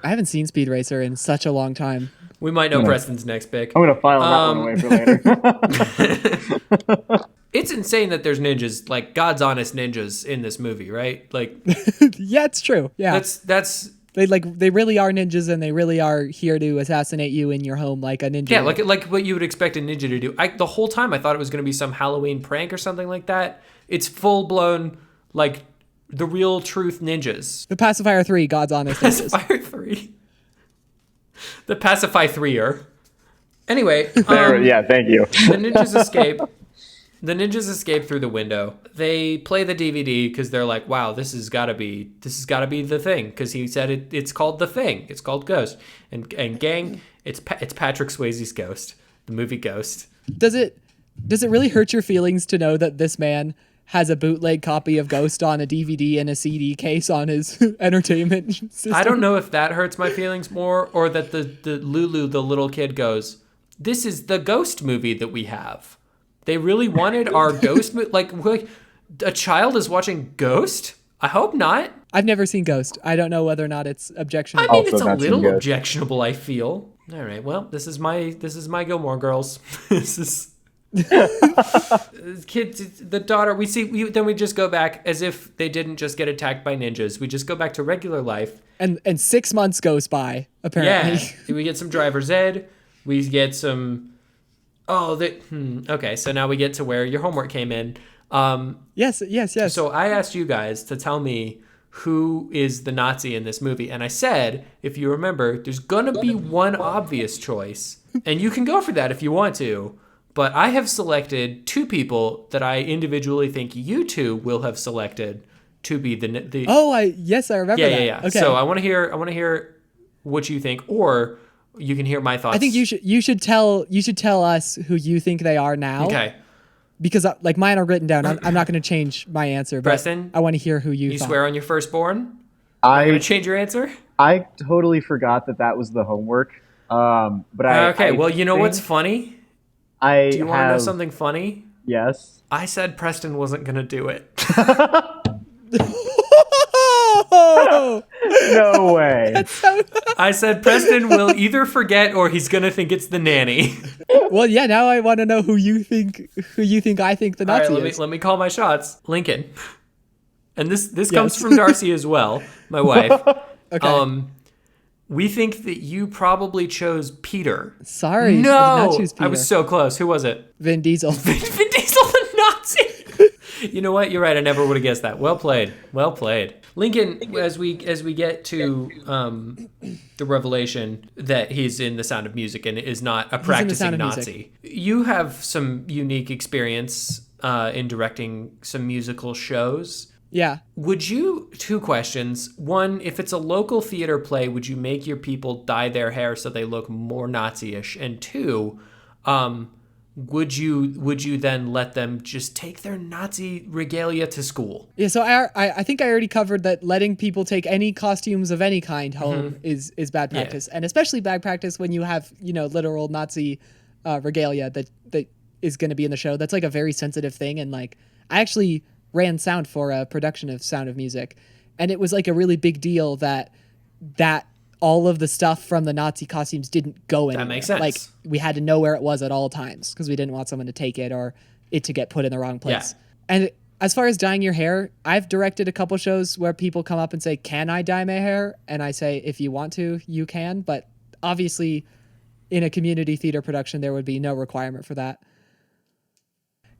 haven't seen Speed Racer in such a long time. We might know Preston's next pick. I'm gonna file that one away for later. It's insane that there's ninjas, like God's honest ninjas in this movie, right? Like, yeah, it's true. Yeah, that's they really are ninjas, and they really are here to assassinate you in your home like a ninja. Yeah, like what you would expect a ninja to do. The whole time I thought it was going to be some Halloween prank or something like that. It's full blown like the real truth ninjas. The Pacifier 3, God's honest ninjas. Pacifier 3. The Pacify 3er. Anyway, yeah, thank you. The ninjas escape. The ninjas escape through the window. They play the DVD because they're like, "Wow, this has got to be the thing." Because he said it's called The Thing. It's called Ghost. And gang, it's Patrick Swayze's Ghost, the movie Ghost. Does it really hurt your feelings to know that this man has a bootleg copy of Ghost on a DVD and a CD case on his entertainment system? I don't know if that hurts my feelings more, or that the Lulu, the little kid, goes, "This is the Ghost movie that we have." They really wanted our Ghost movie? Like, a child is watching Ghost? I hope not. I've never seen Ghost. I don't know whether or not it's objectionable. I mean, it's a little objectionable, I feel. All right, well, this is my Gilmore Girls. This is... Kids, the daughter, then we just go back as if they didn't just get attacked by ninjas. We just go back to regular life. And 6 months goes by, apparently. Yeah, we get some driver's ed. We get some... Okay, so now we get to where your homework came in. Yes. So I asked you guys to tell me who is the Nazi in this movie. And I said, if you remember, there's going to be one obvious choice. And you can go for that if you want to. But I have selected two people that I individually think you two will have selected to be the Oh, I remember that. Yeah. Okay. So I want to hear what you think, or you can hear my thoughts. I think you should tell us who you think they are now. Okay. Because like mine are written down. I'm not going to change my answer. But Preston, I want to hear who you thought. Swear on your firstborn? Are you going to change your answer? I totally forgot that was the homework. But well, you know what's funny? Do you want to know something funny? Yes. I said Preston wasn't going to do it. No way. I said Preston will either forget or he's going to think it's the nanny. Well, yeah, now I want to know who you think I think the Nazi is. Let me call my shots. Lincoln. And this comes from Darcy as well, my wife. Okay. We think that you probably chose Peter. Sorry. No. I did not choose Peter. I was so close. Who was it? Vin Diesel. Vin Diesel the Nazi. You know what? You're right. I never would have guessed that. Well played. Well played. Lincoln, as we get to the revelation that he's in The Sound of Music and is not a practicing Nazi, you have some unique experience in directing some musical shows. Yeah. Would you, two questions. One, if it's a local theater play, would you make your people dye their hair so they look more Nazi-ish? And two, would you then let them just take their Nazi regalia to school? Yeah, so I think I already covered that letting people take any costumes of any kind home is bad practice. And especially bad practice when you have, literal Nazi regalia that is going to be in the show. That's like a very sensitive thing. And like, I actually ran sound for a production of Sound of Music, and it was like a really big deal that all of the stuff from the Nazi costumes didn't go anywhere. That makes sense. Like, we had to know where it was at all times because we didn't want someone to take it or it to get put in the wrong place. Yeah. And as far as dyeing your hair, I've directed a couple shows where people come up and say, "Can I dye my hair?" And I say, "If you want to, you can." But obviously, in a community theater production, there would be no requirement for that.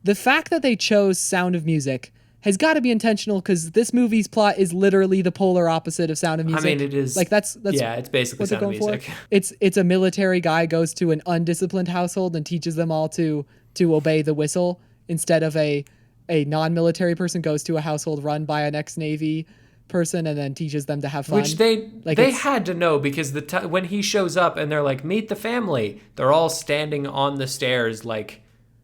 The fact that they chose Sound of Music has got to be intentional because this movie's plot is literally the polar opposite of Sound of Music. I mean, it is. Like that's yeah, it's basically Sound of Music. It's a military guy goes to an undisciplined household and teaches them all to obey the whistle, instead of a non-military person goes to a household run by an ex-Navy person and then teaches them to have fun. Which they had to know because when he shows up and they're like, "Meet the family," they're all standing on the stairs like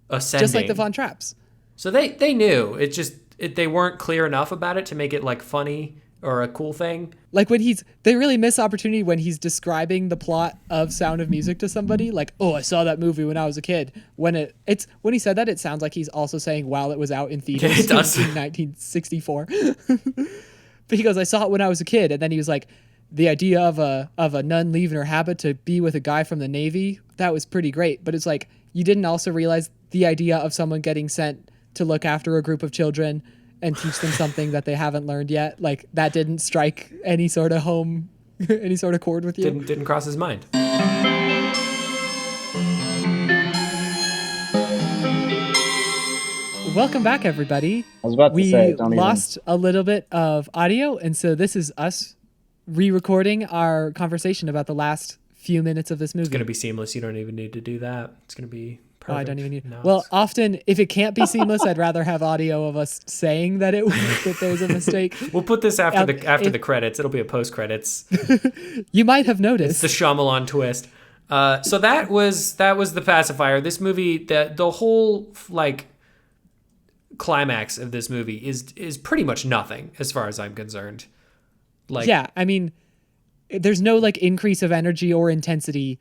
ascending, just like the Von Trapps. So they knew. It just they weren't clear enough about it to make it like funny or a cool thing. Like when they really miss opportunity when he's describing the plot of Sound of Music to somebody, like, "Oh, I saw that movie when I was a kid." When he said that, it sounds like he's also saying while it was out in theaters it does. in 1964. But he goes, "I saw it when I was a kid," and then he was like, "The idea of a nun leaving her habit to be with a guy from the Navy, that was pretty great." But it's like, you didn't also realize the idea of someone getting sent to look after a group of children and teach them something that they haven't learned yet. Like, that didn't strike any sort of chord with you. Didn't cross his mind. Welcome back, everybody. I was about to say, we lost a little bit of audio, and so this is us re-recording our conversation about the last few minutes of this movie. It's going to be seamless. You don't even need to do that. It's going to be perfect. Oh, I don't even need. No, well, often if it can't be seamless, I'd rather have audio of us saying that that there's a mistake. We'll put this after the credits. It'll be a post credits. You might have noticed. It's the Shyamalan twist. So that was the Pacifier. This movie, the whole like climax of this movie is pretty much nothing as far as I'm concerned. Like, yeah, I mean, there's no like increase of energy or intensity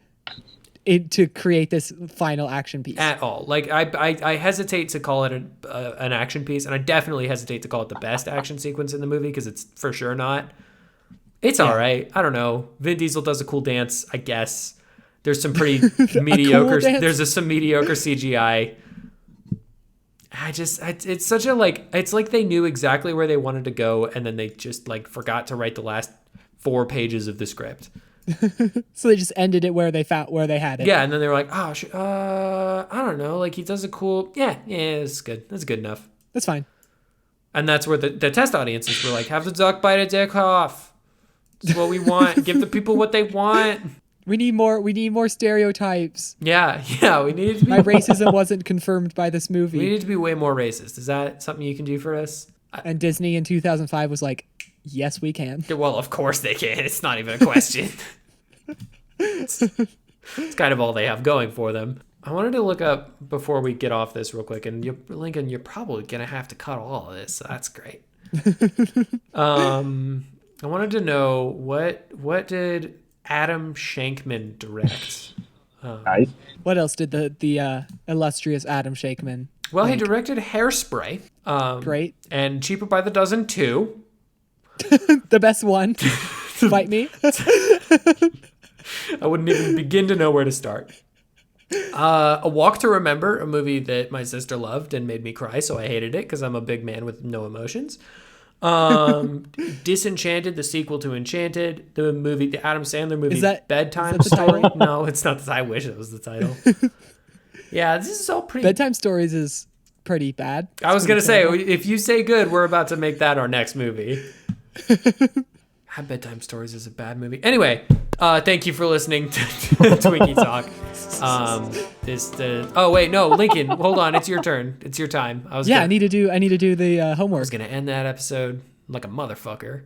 to create this final action piece at all. Like I hesitate to call it an action piece, and I definitely hesitate to call it the best action sequence in the movie because it's for sure not. It's all right. I don't know. Vin Diesel does a cool dance, I guess. There's some pretty mediocre. There's some mediocre CGI. It's such a like. It's like they knew exactly where they wanted to go, and then they just like forgot to write the last 4 pages of the script. So they just ended it where they had it. Yeah, and then they were like, "Oh, I don't know. Like he does a cool. Yeah, it's good. That's good enough. That's fine." And that's where the test audiences were like, "Have the duck bite a dick off. That's what we want. Give the people what they want." We need more stereotypes. Yeah. We needed to be. My racism wasn't confirmed by this movie. We need to be way more racist. Is that something you can do for us? And Disney in 2005 was like, "Yes, we can." Well, of course they can. It's not even a question. It's kind of all they have going for them. I wanted to look up before we get off this real quick, and Lincoln, you're probably gonna have to cut all of this. So that's great. I wanted to know what did Adam Shankman direct? Nice. What else did the illustrious Adam Shankman? Well, he directed Hairspray. Great. And Cheaper by the Dozen 2. The best one. Fight me. I wouldn't even begin to know where to start. A Walk to Remember, a movie that my sister loved and made me cry, so I hated it because I'm a big man with no emotions. Disenchanted, the sequel to Enchanted, the Adam Sandler movie Bedtime Story. No, it's not. I wish it was the title. Yeah, this is all pretty. Bedtime Stories is pretty bad. I was going to pretty say, terrible. if you say good, we're about to make that our next movie. Bedtime Stories is a bad movie. Anyway, thank you for listening to Twinkie Talk. Oh wait, no, Lincoln, hold on, it's your turn. It's your time. I need to do the I homework. was gonna end that episode like a motherfucker.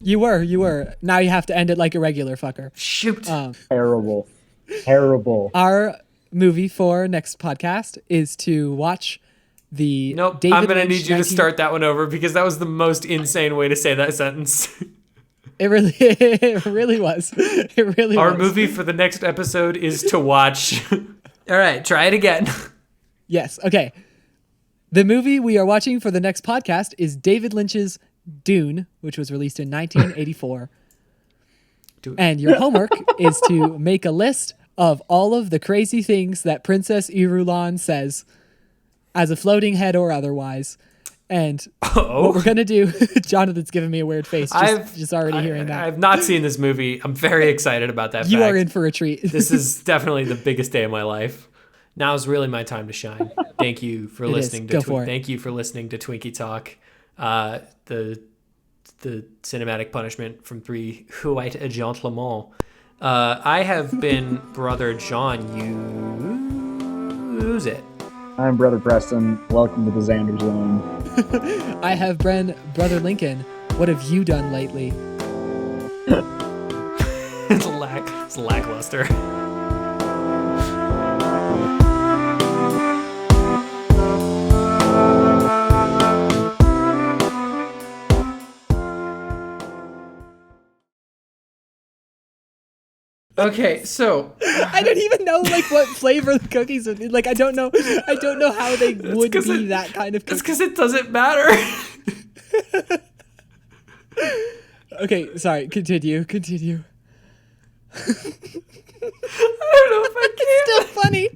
You were. Now you have to end it like a regular fucker. Shoot. Terrible. Our movie for next podcast is to watch the Nope. David I'm gonna Lynch need you to start that one over because that was the most insane way to say that sentence. It really was. It really Our was. movie for the next episode is to watch. All right, try it again. Yes. Okay. The movie we are watching for the next podcast is David Lynch's Dune, which was released in 1984. And your homework is to make a list of all of the crazy things that Princess Irulan says, as a floating head or otherwise. And what we're going to do, Jonathan's giving me a weird face just already hearing that. I've not seen this movie. I'm very excited about that You fact. are in for a treat. This is definitely the biggest day of my life. Now is really my time to shine. Thank you for listening to Thank you for listening to Twinkie Talk. The cinematic punishment from Three White Gentlemen. I have been Brother John. Use it. I'm Brother Preston. Welcome to the Xander Zone. I have been Brother Lincoln. What have you done lately? It's lackluster. Okay, so I don't even know like what flavor the cookies would be. Like I don't know how they would be that kind of cookie. It's because it doesn't matter. Okay, sorry. Continue. I don't know if I can. It's still funny.